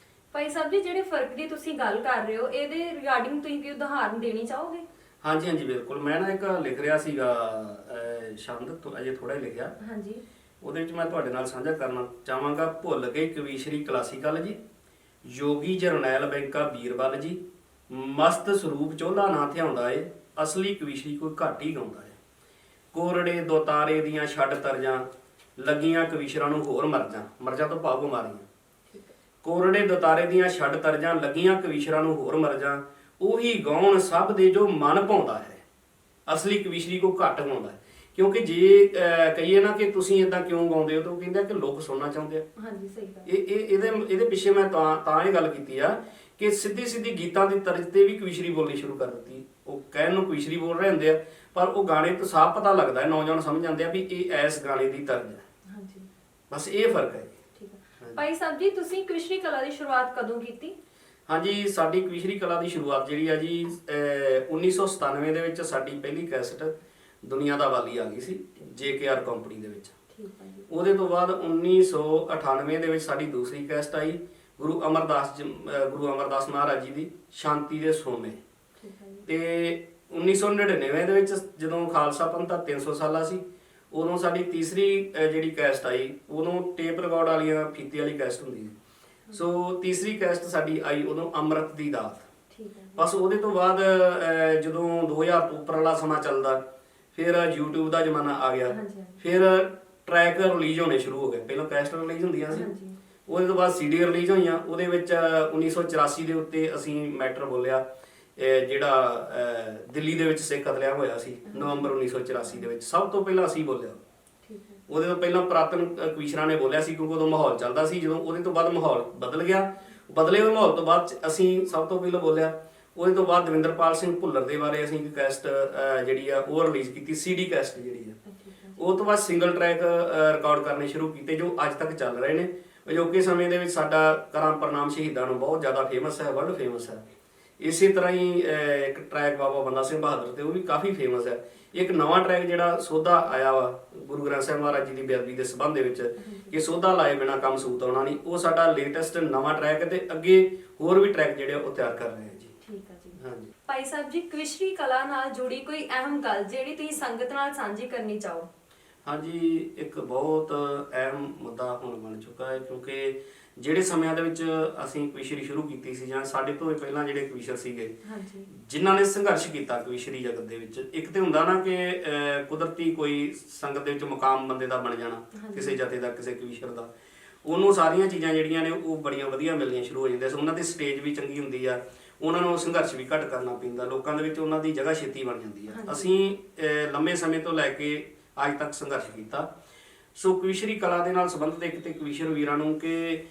ਭਾਈ ਸਾਹਿਬ ਜੀ, ਜਿਹੜੇ ਫਰਕ ਦੀ ਤੁਸੀਂ ਗੱਲ ਕਰ ਰਹੇ ਹੋ, ਇਹਦੇ ਰਿਗਾਰਡਿੰਗ ਤੁਸੀਂ ਕੋਈ ਉਦਾਹਰਨ ਦੇਣੀ ਚਾਹੋਗੇ? ਹਾਂਜੀ ਹਾਂਜੀ ਬਿਲਕੁਲ। ਮੈਂ ਨਾ ਇੱਕ ਲਿਖ ਰਿਹਾ ਸੀਗਾ ਸ਼ਬਦ ਤੋਂ ਅਜੇ ਥੋੜਾ ਹੀ ਲਿਖਿਆ, ਹਾਂਜੀ, ਉਹਦੇ ਵਿੱਚ ਮੈਂ ਤੁਹਾਡੇ ਨਾਲ ਸਾਂਝਾ ਕਰਨਾ ਚਾਹਾਂਗਾ। ਭੁੱਲ ਗਏ ਕਵੀਸ਼ਰੀ ਕਲਾਸੀਕਲ ਜੀ, ਯੋਗੀ ਜਰਨੈਲ ਬੈਂਕਾ ਬੀਰਬਲ ਜੀ, ਮਸਤ ਸਰੂਪ ਚੋਲਾ ਨਾ ਥਿਆਉਂਦਾ ਏ, ਅਸਲੀ ਕਵੀਸ਼ਰੀ ਕੋਈ ਘੱਟ ਹੀ ਗਾਉਂਦਾ ਏ। ਕੋਰੜੇ ਦੋ ਤਾਰੇ ਦੀਆਂ ਛੱਡ ਤਰਜਾਂ, ਲੱਗੀਆਂ ਕਵੀਸ਼ਰਾਂ ਨੂੰ ਹੋਰ ਮਰਜਾਂ ਤੋਂ ਭਾਵ ਬਿਮਾਰੀਆਂ। ਕੋਰੜੇ ਦੋ ਤਾਰੇ ਦੀਆਂ ਛੱਡ ਤਰਜਾਂ, ਲੱਗੀਆਂ ਕਵੀਸ਼ਰਾਂ ਨੂੰ ਹੋਰ ਮਰਜਾਂ, ਉਹੀ ਗਾਉਣ ਸਭ ਦੇ ਜੋ ਮਨ ਭਾਉਂਦਾ ਹੈ, ਅਸਲੀ ਕਵੀਸ਼ਰੀ ਕੋ ਘੱਟ ਗਾਉਂਦਾ ਹੈ। ਕਿਉਂਕਿ ਜੇ ਕਹੀਏ ਨਾ ਕਿ ਤੁਸੀਂ ਇਦਾਂ ਕਿਉਂ ਗਾਉਂਦੇ ਹੋ, ਤਾਂ ਉਹ ਕਹਿੰਦਾ ਕਿ ਲੋਕ ਸੁਣਨਾ ਚਾਹੁੰਦੇ ਆ। ਹਾਂਜੀ, ਸਹੀ ਗੱਲ। ਇਹਦੇ ਪਿੱਛੇ ਮੈਂ ਤਾਂ ਇਹ ਗੱਲ ਕੀਤੀ ਆ ਕਿ ਸਿੱਧੀ ਗੀਤਾਂ ਦੀ ਤਰਜ਼ ਤੇ ਵੀ ਕਵੀਸ਼ਰੀ ਬੋਲਣੀ ਸ਼ੁਰੂ ਕਰ ਦਿੱਤੀ। ਉਹ ਕਹਿਣ ਨੂੰ ਕਵੀਸ਼ਰੀ ਬੋਲ ਰਹੇ ਹੁੰਦੇ ਆ, ਪਰ ਉਹ ਗਾਣੇ ਤੋਂ ਸਾਫ਼ ਪਤਾ ਲੱਗਦਾ ਹੈ, ਨੌਜਵਾਨ ਸਮਝ ਜਾਂਦੇ ਆ ਵੀ ਇਹ ਇਸ ਗਾਣੇ ਦੀ ਤਰਜ਼ ਹੈ। ਹਾਂਜੀ, ਬਸ ਇਹ ਫਰਕ ਹੈ। ਠੀਕ ਹੈ। ਭਾਈ ਸਾਹਿਬ ਜੀ, ਤੁਸੀਂ ਕਵੀਸ਼ਰੀ ਕਲਾ ਦੀ ਸ਼ੁਰੂਆਤ ਕਦੋਂ ਕੀਤੀ? ਹਾਂਜੀ, ਸਾਡੀ ਕਵੀਸ਼ਰੀ ਕਲਾ ਦੀ ਸ਼ੁਰੂਆਤ ਜਿਹੜੀ ਆ ਜੀ 1997 ਦੇ ਵਿੱਚ ਸਾਡੀ ਪਹਿਲੀ ਕੈਸਟ ਦੁਨੀਆ ਦਾ ਵਾਲੀ ਆ ਗਈ ਸੀ JKR ਕੰਪਨੀ ਦੇ ਵਿੱਚ। ਉਹਦੇ ਤੋਂ ਬਾਅਦ 1998 ਦੇ ਵਿੱਚ ਸਾਡੀ ਦੂਸਰੀ ਕੈਸਟ ਆਈ ਗੁਰੂ ਅਮਰਦਾਸ ਮਹਾਰਾਜ ਜੀ ਦੀ ਸ਼ਾਂਤੀ ਦੇ ਸੋਮੇ। ਤੇ 1999 ਦੇ ਵਿੱਚ ਜਦੋਂ ਖਾਲਸਾ ਪੰਥ ਦਾ 300 ਸਾਲਾ ਸੀ, ਉਦੋਂ ਸਾਡੀ ਤੀਸਰੀ ਜਿਹੜੀ ਕੈਸਟ ਆਈ, ਉਦੋਂ ਟੇਪ ਰਿਕਾਰਡ ਵਾਲੀਆਂ ਫੀਤੇ ਵਾਲੀ ਕੈਸਟ ਹੁੰਦੀ ਸੀ। ਸੋ ਤੀਸਰੀ ਕੈਸਟ ਸਾਡੀ ਆਈ ਉਦੋਂ ਅੰਮ੍ਰਿਤ ਦੀ ਦਾਤ। ਬਸ ਉਹਦੇ ਤੋਂ ਬਾਅਦ ਜਦੋਂ 2000 ਤੋਂ ਉੱਪਰ ਵਾਲਾ ਸਮਾਂ ਚੱਲਦਾ, ਫਿਰ YouTube ਦਾ ਜ਼ਮਾਨਾ ਆ ਗਿਆ, ਫਿਰ ਟਰੈਕ ਰਿਲੀਜ਼ ਹੋਣੇ ਸ਼ੁਰੂ ਹੋ ਗਏ। ਪਹਿਲਾਂ ਕੈਸਟ ਰਿਲੀਜ਼ ਹੁੰਦੀਆਂ ਸੀ, ਉਹਦੇ ਤੋਂ ਬਾਅਦ CD ਰਿਲੀਜ਼ ਹੋਈਆਂ। ਉਹਦੇ ਵਿੱਚ 1984 ਦੇ ਉੱਤੇ ਅਸੀਂ ਮੈਟਰ ਬੋਲਿਆ ਜਿਹੜਾ ਦਿੱਲੀ ਦੇ ਵਿੱਚ ਸਿੱਖ ਕਤਲੇਆਮ ਹੋਇਆ ਸੀ ਨਵੰਬਰ 1984 ਦੇ ਵਿੱਚ, ਸਭ ਤੋਂ ਪਹਿਲਾਂ ਅਸੀਂ ਬੋਲਿਆ। ਉਹਦੇ ਤੋਂ ਪਹਿਲਾਂ ਪੁਰਾਤਨ ਕਵੀਸ਼ਰਾਂ ਨੇ ਬੋਲਿਆ ਸੀ, ਕਿਉਂਕਿ ਉਦੋਂ ਮਾਹੌਲ ਚੱਲਦਾ ਸੀ। ਜਦੋਂ ਉਹਦੇ ਤੋਂ ਬਾਅਦ ਮਾਹੌਲ ਬਦਲ ਗਿਆ, ਬਦਲੇ ਹੋਏ ਮਾਹੌਲ ਤੋਂ ਬਾਅਦ ਅਸੀਂ ਸਭ ਤੋਂ ਪਹਿਲਾਂ ਬੋਲਿਆ। ਉਹਦੇ ਤੋਂ ਬਾਅਦ ਦਵਿੰਦਰਪਾਲ ਸਿੰਘ ਭੁੱਲਰ ਦੇ ਬਾਰੇ ਅਸੀਂ ਇੱਕ ਕੈਸਟ ਜਿਹੜੀ ਆ ਉਹ ਰਿਲੀਜ਼ ਕੀਤੀ, CD ਕੈਸਟ ਜਿਹੜੀ ਆ। ਉਹ ਤੋਂ ਬਾਅਦ ਸਿੰਗਲ ਟਰੈਕ ਰਿਕਾਰਡ ਕਰਨੇ ਸ਼ੁਰੂ ਕੀਤੇ ਜੋ ਅੱਜ ਤੱਕ ਚੱਲ ਰਹੇ ਨੇ। ਅਜੋਕੇ ਸਮੇਂ ਦੇ ਵਿੱਚ ਸਾਡਾ ਕਰਾਂ ਪ੍ਰਣਾਮ ਸ਼ਹੀਦਾਂ ਨੂੰ ਬਹੁਤ ਜ਼ਿਆਦਾ ਫੇਮਸ ਹੈ, ਵਰਲਡ ਫੇਮਸ ਹੈ। ਇਸੇ ਤਰ੍ਹਾਂ ਹੀ ਇੱਕ ਟਰੈਕ ਬਾਬਾ ਬੰਦਾ ਸਿੰਘ ਬਹਾਦਰ ਤੇ, ਉਹ ਵੀ ਕਾਫੀ ਫੇਮਸ ਹੈ। ਇੱਕ ਨਵਾਂ ਟਰੈਕ ਜਿਹੜਾ ਸੋਧਾ ਆਇਆ ਵਾ ਗੁਰੂ ਗ੍ਰੰਥ ਸਾਹਿਬ ਮਹਾਰਾਜ ਜੀ ਦੀ ਬੇਅਦਬੀ ਦੇ ਸੰਬੰਧ ਦੇ ਵਿੱਚ ਕਿ ਸੋਧਾ ਲਾਏ ਬਿਨਾ ਕੰਮ ਸੂਤ ਆਉਣਾ ਨਹੀਂ, ਉਹ ਸਾਡਾ ਲੇਟੈਸਟ ਨਵਾਂ ਟਰੈਕ ਹੈ। ਤੇ ਅੱਗੇ ਹੋਰ ਵੀ ਟਰੈਕ ਜਿਹੜੇ ਉਹ ਤਿਆਰ ਕਰ ਰਹੇ ਹਾਂ ਜੀ। ਠੀਕ ਹੈ ਜੀ। ਹਾਂਜੀ ਭਾਈ ਸਾਹਿਬ ਜੀ, ਕਵੀਸ਼ਰੀ ਕਲਾ ਨਾਲ ਜੁੜੀ ਕੋਈ ਅਹਿਮ ਗੱਲ ਜਿਹੜੀ ਤੁਸੀਂ ਸੰਗਤ ਨਾਲ ਸਾਂਝੀ ਕਰਨੀ ਚਾਹੋ? ਹਾਂਜੀ, ਇੱਕ ਬਹੁਤ ਅਹਿਮ ਮੁੱਦਾ ਹੁਣ ਬਣ ਚੁੱਕਾ ਹੈ, ਕਿਉਂਕਿ ਜਿਹੜੇ ਸਮਿਆਂ ਦੇ ਵਿੱਚ ਅਸੀਂ ਕਵੀਸ਼ਰੀ ਸ਼ੁਰੂ ਕੀਤੀ ਸੀ, ਜਾਂ ਸਾਡੇ ਤੋਂ ਪਹਿਲਾਂ ਜਿਹੜੇ ਕਵੀਸ਼ਰ ਸੀਗੇ ਜਿਨ੍ਹਾਂ ਨੇ ਸੰਘਰਸ਼ ਕੀਤਾ ਕਵੀਸ਼ਰੀ ਜਗਤ ਦੇ ਵਿੱਚ, ਇੱਕ ਤੇ ਹੁੰਦਾ ਨਾ ਕਿ ਕੁਦਰਤੀ ਕੋਈ ਸੰਗਤ ਦੇ ਵਿੱਚ ਮੁਕਾਮ ਬੰਦੇ ਦਾ ਬਣ ਜਾਣਾ, ਕਿਸੇ ਜਥੇ ਦਾ, ਕਿਸੇ ਕਵੀਸ਼ਰ ਦਾ, ਉਹਨੂੰ ਸਾਰੀਆਂ ਚੀਜ਼ਾਂ ਜਿਹੜੀਆਂ ਨੇ ਉਹ ਬੜੀਆਂ ਵਧੀਆ ਮਿਲਣੀਆਂ ਸ਼ੁਰੂ ਹੋ ਜਾਂਦੀਆਂ। ਉਹਨਾਂ ਦੀ ਸਟੇਜ ਵੀ ਚੰਗੀ ਹੁੰਦੀ ਆ, ਉਹਨਾਂ ਨੂੰ ਸੰਘਰਸ਼ ਵੀ ਘੱਟ ਕਰਨਾ ਪੈਂਦਾ, ਲੋਕਾਂ ਦੇ ਵਿੱਚ ਉਹਨਾਂ ਦੀ ਜਗ੍ਹਾ ਛੇਤੀ ਬਣ ਜਾਂਦੀ ਆ। ਅਸੀਂ ਲੰਮੇ ਸਮੇਂ ਤੋਂ ਲੈ ਕੇ ਅੱਜ ਤੱਕ ਸੰਘਰਸ਼ ਕੀਤਾ। ਸੋ ਕਵੀਸ਼ਰੀ ਕਲਾ ਦੇ ਨਾਲ ਸੰਬੰਧਿਤ ਇੱਕ ਤੇ ਕਵੀਸ਼ਰ ਵੀਰਾਂ ਨੂੰ ਕਿ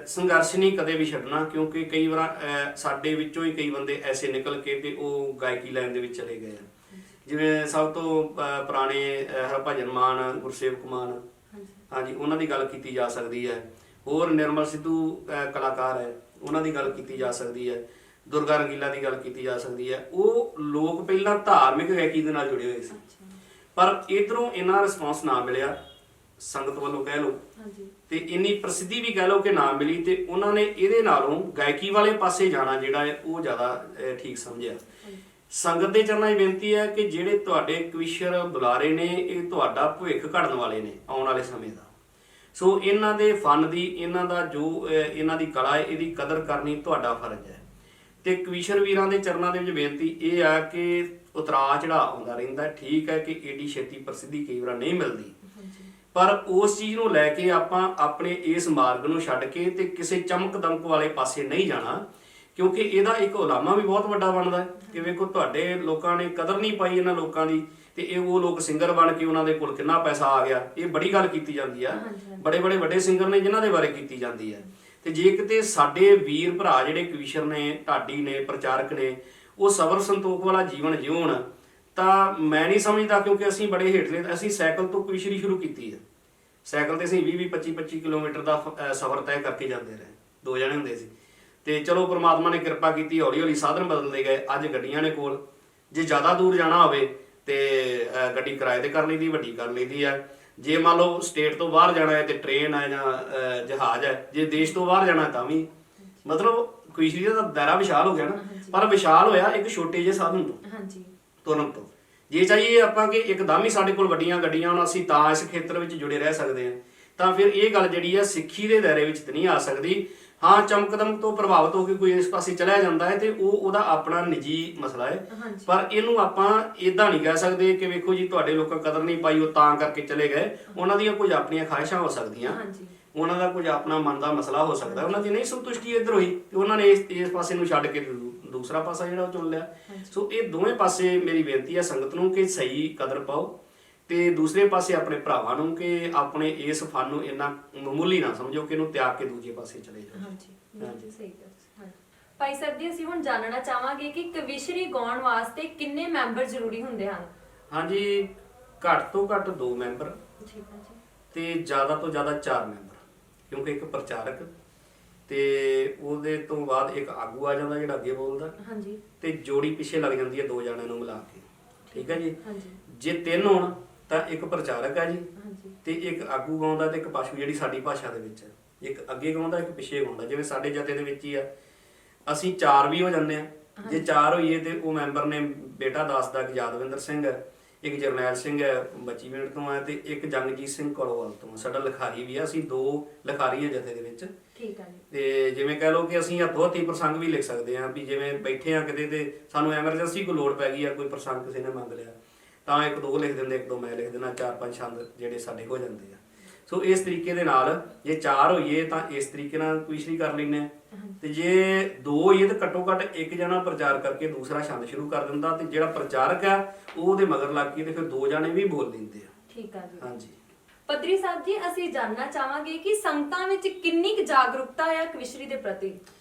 ਸੰਘਰਸ਼ ਨਹੀਂ ਕਦੇ ਵੀ ਛੱਡਣਾ, ਕਿਉਂਕਿ ਕਈ ਵਾਰ ਸਾਡੇ ਵਿੱਚੋਂ ਹੀ ਕਈ ਬੰਦੇ ਐਸੇ ਨਿਕਲ ਕੇ ਤੇ ਉਹ ਗਾਇਕੀ ਲਾਈਨ ਦੇ ਵਿੱਚ ਚਲੇ ਗਏ ਆ। ਜਿਵੇਂ ਸਭ ਤੋਂ ਪੁਰਾਣੇ ਹਰਭਜਨ ਮਾਨ, ਗੁਰਸੇਵਕ ਮਾਨ, ਹਾਂਜੀ, ਉਹਨਾਂ ਦੀ ਗੱਲ ਕੀਤੀ ਜਾ ਸਕਦੀ ਹੈ। ਹੋਰ ਨਿਰਮਲ ਸਿੱਧੂ ਕਲਾਕਾਰ ਹੈ, ਉਹਨਾਂ ਦੀ ਗੱਲ ਕੀਤੀ ਜਾ ਸਕਦੀ ਹੈ। ਦੁਰਗਾ ਰੰਗੀਲਾ ਦੀ ਗੱਲ ਕੀਤੀ ਜਾ ਸਕਦੀ ਹੈ। ਉਹ ਲੋਕ ਪਹਿਲਾਂ ਧਾਰਮਿਕ ਗਾਇਕੀ ਦੇ ਨਾਲ ਜੁੜੇ ਹੋਏ ਸੀ, ਪਰ ਇਧਰੋਂ ਇੰਨਾ ਰਿਸਪੌਂਸ ਨਾ ਮਿਲਿਆ ਸੰਗਤ ਵੱਲੋਂ ਕਹਿ ਲਓ, ਤੇ ਇੰਨੀ ਪ੍ਰਸਿੱਧੀ ਵੀ ਕਹਿ ਲਓ ਕਿ ਨਾ ਮਿਲੀ, ਤੇ ਉਹਨਾਂ ਨੇ ਇਹਦੇ ਨਾਲੋਂ ਗਾਇਕੀ ਵਾਲੇ ਪਾਸੇ ਜਾਣਾ ਜਿਹੜਾ ਹੈ ਉਹ ਜ਼ਿਆਦਾ ਠੀਕ ਸਮਝਿਆ। ਸੰਗਤ ਦੇ ਚਰਨਾਂ 'ਚ ਬੇਨਤੀ ਹੈ ਕਿ ਜਿਹੜੇ ਤੁਹਾਡੇ ਕਵੀਸ਼ਰ ਬੁਲਾਰੇ ਨੇ, ਇਹ ਤੁਹਾਡਾ ਭਵਿੱਖ ਘੜਨ ਵਾਲੇ ਨੇ ਆਉਣ ਵਾਲੇ ਸਮੇਂ ਦਾ। ਸੋ ਇਹਨਾਂ ਦੇ ਫਨ ਦੀ, ਇਹਨਾਂ ਦਾ ਜੋ ਇਹਨਾਂ ਦੀ ਕਲਾ ਹੈ, ਇਹਦੀ ਕਦਰ ਕਰਨੀ ਤੁਹਾਡਾ ਫਰਜ਼ ਹੈ। ਤੇ ਕਵੀਸ਼ਰ ਵੀਰਾਂ ਦੇ ਚਰਨਾਂ ਦੇ ਵਿੱਚ ਬੇਨਤੀ ਇਹ ਆ ਕਿ ਉਤਰਾਅ ਚੜਾਅ ਆਉਂਦਾ ਰਹਿੰਦਾ। ਠੀਕ ਹੈ ਕਿ ਏਡੀ ਛੇਤੀ ਪ੍ਰਸਿੱਧੀ ਕਈ ਵਾਰ ਨਹੀਂ ਮਿਲਦੀ, ਪਰ ਉਸ ਚੀਜ਼ ਨੂੰ ਲੈ ਕੇ ਆਪਾਂ ਆਪਣੇ ਇਸ ਮਾਰਗ ਨੂੰ ਛੱਡ ਕੇ ਤੇ ਕਿਸੇ ਚਮਕ ਦਮਕ ਵਾਲੇ ਪਾਸੇ ਨਹੀਂ ਜਾਣਾ, ਕਿਉਂਕਿ ਇਹਦਾ ਇੱਕ ਉਲਾਮਾ ਵੀ ਬਹੁਤ ਵੱਡਾ ਬਣਦਾ ਹੈ ਕਿ ਵੇਖੋ ਤੁਹਾਡੇ ਲੋਕਾਂ ਨੇ ਕਦਰ ਨਹੀਂ ਪਾਈ ਇਹਨਾਂ ਲੋਕਾਂ ਦੀ, ਤੇ ਇਹ ਉਹ ਲੋਕ ਸਿੰਗਰ ਬਣ ਕੇ ਉਹਨਾਂ ਦੇ ਕੋਲ ਕਿੰਨਾ ਪੈਸਾ ਆ ਗਿਆ। ਇਹ ਬੜੀ ਗੱਲ ਕੀਤੀ ਜਾਂਦੀ ਆ, ਬੜੇ ਵੱਡੇ ਸਿੰਗਰ ਨੇ ਜਿਨ੍ਹਾਂ ਦੇ ਬਾਰੇ ਕੀਤੀ ਜਾਂਦੀ ਹੈ। ਤੇ ਜੇ ਕਿਤੇ ਸਾਡੇ ਵੀਰ ਭਰਾ ਜਿਹੜੇ ਕਵੀਸ਼ਰ ਨੇ, ਢਾਡੀ ਨੇ, ਪ੍ਰਚਾਰਕ ਨੇ, ਉਹ ਸਬਰ ਸੰਤੋਖ ਵਾਲਾ ਜੀਵਨ ਜਿਉਣ, ਤਾਂ ਮੈਂ ਨਹੀਂ ਸਮਝਦਾ, ਕਿਉਂਕਿ ਅਸੀਂ ਬੜੇ ਹੇਠਲੇ, ਅਸੀਂ ਸਾਈਕਲ ਤੋਂ ਕਵੀਸ਼ਰੀ ਸ਼ੁਰੂ ਕੀਤੀ ਹੈ। ਸਾਈਕਲ ਤੇ ਅਸੀਂ 20 25 ਕਿਲੋਮੀਟਰ ਦਾ ਸਫ਼ਰ ਤੈਅ ਕਰਕੇ ਜਾਂਦੇ ਰਹੇ, 2 ਜਣੇ ਹੁੰਦੇ ਸੀ। ਤੇ ਚਲੋ ਪ੍ਰਮਾਤਮਾ ਨੇ ਕਿਰਪਾ ਕੀਤੀ, ਹੌਲੀ ਹੌਲੀ ਸਾਧਨ ਬਦਲਦੇ ਗਏ। ਅੱਜ ਗੱਡੀਆਂ ਨੇ ਕੋਲ, ਜੇ ਜ਼ਿਆਦਾ ਦੂਰ ਜਾਣਾ ਹੋਵੇ ਤੇ ਗੱਡੀ ਕਿਰਾਏ ਤੇ ਕਰ ਲਈਦੀ, ਵੱਡੀ ਕਰ ਲਈਦੀ ਆ। ਜੇ ਮੰਨ ਲਓ ਸਟੇਟ ਤੋਂ ਬਾਹਰ ਜਾਣਾ ਹੈ ਤੇ ਟ੍ਰੇਨ ਹੈ ਜਾਂ ਜਹਾਜ਼ ਹੈ। ਜੇ ਦੇਸ਼ ਤੋਂ ਬਾਹਰ ਜਾਣਾ ਤਾਂ ਵੀ, ਮਤਲਬ ਕਵਿਸ਼ਰੀ ਦਾ ਦਾਇਰਾ ਵਿਸ਼ਾਲ ਹੋ ਗਿਆ ਨਾ, ਪਰ ਵਿਸ਼ਾਲ ਹੋਇਆ ਇੱਕ ਛੋਟੇ ਜਿਹੇ ਸਾਧਨ ਤੋਂ, ਹਾਂਜੀ, ਤੁਰਨ ਤੋਂ। ਜੇ ਚਾਹੀਏ ਆਪਾਂ ਕਿ ਇੱਕਦਮ ਹੀ ਸਾਡੇ ਕੋਲ ਵੱਡੀਆਂ ਗੱਡੀਆਂ ਹੋਣ, ਅਸੀਂ ਤਾਂ ਇਸ ਖੇਤਰ ਵਿੱਚ ਜੁੜੇ ਰਹਿ ਸਕਦੇ ਹਾਂ, ਤਾਂ ਫਿਰ ਇਹ ਗੱਲ ਜਿਹੜੀ ਆ ਸਿੱਖੀ ਦੇ ਦਾਇਰੇ ਵਿੱਚ ਤਾਂ ਨਹੀਂ ਆ ਸਕਦੀ। ਹਾਂ, ਚਮਕਦਮ ਤੋਂ ਪ੍ਰਭਾਵਿਤ ਹੋ ਕੇ ਕੋਈ ਇਸ ਪਾਸੇ ਚਲਿਆ ਜਾਂਦਾ ਹੈ ਤੇ ਉਹ ਉਹਦਾ ਆਪਣਾ ਨਿੱਜੀ ਮਸਲਾ ਹੈ, ਪਰ ਇਹਨੂੰ ਆਪਾਂ ਇਦਾਂ ਨਹੀਂ ਕਹਿ ਸਕਦੇ ਕਿ ਵੇਖੋ ਜੀ ਤੁਹਾਡੇ ਲੋਕਾਂ ਕਦਰ ਨਹੀਂ ਪਾਈ ਉਹ ਤਾਂ ਕਰਕੇ ਚਲੇ ਗਏ। ਉਹਨਾਂ ਦੀਆਂ ਕੁਝ ਆਪਣੀਆਂ ਖਾਹਿਸ਼ਾਂ ਹੋ ਸਕਦੀਆਂ, ਉਹਨਾਂ ਦਾ ਕੁਝ ਆਪਣਾ ਮਨ ਦਾ ਮਸਲਾ ਹੋ ਸਕਦਾ, ਉਹਨਾਂ ਦੀ ਨਹੀਂ ਸੰਤੁਸ਼ਟੀ ਇੱਧਰ ਹੋਈ ਤੇ ਉਹਨਾਂ ਨੇ ਇਸ ਪਾਸੇ ਨੂੰ ਛੱਡ ਕੇ ਦੂਸਰਾ ਪਾਸਾ ਜਿਹੜਾ ਉਹ ਚੁਣ ਲਿਆ। ਸੋ ਇਹ ਦੋਵੇਂ ਪਾਸੇ ਮੇਰੀ ਬੇਨਤੀ ਹੈ ਸੰਗਤ ਨੂੰ ਕਿ ਸਹੀ ਕਦਰ ਪਾਓ, ਤੇ ਦੂਸਰੇ ਪਾਸੇ ਆਪਣੇ ਭਰਾਵਾਂ ਨੂੰ ਕਿ ਆਪਣੇ ਇਸ ਫਨ ਨੂੰ ਇੰਨਾ ਮਾਮੂਲੀ ਨਾ ਸਮਝੋ ਕਿ ਇਹਨੂੰ ਤਿਆਗ ਕੇ ਦੂਜੇ ਪਾਸੇ ਚਲੇ ਜਾਓ। ਹਾਂਜੀ, ਸਹੀ ਗੱਲ। ਭਾਈ ਸਾਹਿਬ ਜੀ, ਅਸੀਂ ਹੁਣ ਜਾਣਨਾ ਚਾਹਾਂਗੇ ਕਿ ਕਵਿਸ਼ਰੀ ਗਾਉਣ ਵਾਸਤੇ ਕਿੰਨੇ ਮੈਂਬਰ ਜ਼ਰੂਰੀ ਹੁੰਦੇ ਹਨ? ਹਾਂਜੀ, ਘੱਟ ਤੋਂ ਘੱਟ 2 ਮੈਂਬਰ, ਠੀਕ ਹੈ ਜੀ, ਤੇ ਜ਼ਿਆਦਾ ਤੋਂ ਜ਼ਿਆਦਾ 4 ਮੈਂਬਰ, ਕਿਉਂਕਿ ਇੱਕ ਪ੍ਰਚਾਰਕ ਤੇ ਉਹਦੇ ਤੋਂ ਬਾਅਦ ਇੱਕ ਆਗੂ ਆ ਜਾਂਦਾ ਜਿਹੜਾ ਅੱਗੇ ਬੋਲਦਾ, ਹਾਂਜੀ, ਤੇ ਜੋੜੀ ਪਿੱਛੇ ਲੱਗ ਜਾਂਦੀ ਹੈ 2 ਜਣਿਆਂ ਨੂੰ ਮਿਲਾ ਕੇ। ਠੀਕ ਹੈ ਜੀ। ਹਾਂਜੀ, ਜੇ 3 ਹੋਣ ਤਾਂ ਇੱਕ ਪ੍ਰਚਾਰਕ ਹੈ ਜੀ, ਹਾਂਜੀ, ਤੇ ਇੱਕ ਆਗੂ ਗਾਉਂਦਾ ਤੇ ਇੱਕ ਪਾਸ਼ੂ, ਜਿਹੜੀ ਸਾਡੀ ਭਾਸ਼ਾ ਦੇ ਵਿੱਚ ਹੈ, ਇੱਕ ਅੱਗੇ ਗਾਉਂਦਾ ਇੱਕ ਪਿੱਛੇ ਗਾਉਂਦਾ। ਜਿਵੇਂ ਸਾਡੇ ਜਥੇ ਦੇ ਵਿੱਚ ਹੀ ਆ, ਅਸੀਂ 4 ਵੀ ਹੋ ਜਾਂਦੇ ਆ। ਜੇ 4 ਹੋਈਏ ਤੇ ਉਹ ਮੈਂਬਰ ਨੇ ਬੇਟਾ ਦਾਸ ਦਾ, ਇੱਕ ਯਾਦਵਿੰਦਰ ਸਿੰਘ ਹੈ, ਇੱਕ ਜਰਨੈਲ ਸਿੰਘ ਹੈ ਬੱਚੀ ਪਿੰਡ ਤੋਂ ਆ, ਤੇ ਇੱਕ ਜੰਗਜੀਤ ਸਿੰਘ ਕੋਲੋਵਾਲ ਤੋਂ। ਸਾਡਾ ਲਿਖਾਰੀ ਵੀ ਆ, ਅਸੀਂ 2 ਲਿਖਾਰੀ ਆ ਜਥੇ ਦੇ ਵਿੱਚ। ਠੀਕ ਹੈ ਜੀ। ਤੇ ਜਿਵੇਂ ਕਹਿ ਲਓ ਕਿ ਅਸੀਂ ਹੱਥੋਂ ਹੱਥੀ ਪ੍ਰਸੰਗ ਵੀ ਲਿਖ ਸਕਦੇ ਹਾਂ, ਵੀ ਜਿਵੇਂ ਬੈਠੇ ਆ ਕਿਤੇ ਤੇ ਸਾਨੂੰ ਐਮਰਜੈਂਸੀ ਕੋਈ ਲੋੜ ਪੈ ਗਈ ਆ, ਕੋਈ ਪ੍ਰਸੰਗ ਕਿਸੇ ਨੇ ਮੰਗ ਲਿਆ ਤਾਂ 1-2 ਲਿਖ ਦਿੰਦੇ, 1-2 ਮੈਂ ਲਿਖ ਦੇਣਾ, 4-5 ਛੰਦ ਜਿਹੜੇ ਸਾਡੇ ਹੋ ਜਾਂਦੇ ਆ। ਸੋ ਇਸ ਤਰੀਕੇ ਦੇ ਨਾਲ ਜੇ 4 ਹੋਈਏ ਤਾਂ ਇਸ ਤਰੀਕੇ ਨਾਲ ਕਵਿਸ਼ਰੀ ਕਰ ਲੈਂਦੇ ਆ, ਤੇ ਜੇ 2 ਹੋਈਏ ਤਾਂ ਘੱਟੋ ਘੱਟ ਇੱਕ ਜਣਾ ਪ੍ਰਚਾਰ ਕਰਕੇ ਦੂਸਰਾ ਛੰਦ ਸ਼ੁਰੂ ਕਰ ਦਿੰਦਾ, ਤੇ ਜਿਹੜਾ ਪ੍ਰਚਾਰਕ ਆ ਉਹਦੇ ਮਗਰ ਲੱਗ ਕੇ ਤੇ ਫਿਰ 2 ਜਣੇ ਵੀ ਬੋਲ ਦਿੰਦੇ ਆ। ਠੀਕ ਆ ਜੀ। ਹਾਂਜੀ ਪੱਤਰੀ ਸਾਹਿਬ ਜੀ, ਅਸੀਂ ਜਾਣਨਾ ਚਾਹਾਂਗੇ ਕਿ ਸੰਗਤਾਂ ਵਿੱਚ ਕਿੰਨੀ ਕੁ ਜਾਗਰੂਕਤਾ ਹੈ ਕਵਿਸ਼ਰੀ ਦੇ ਪ੍ਰਤੀ?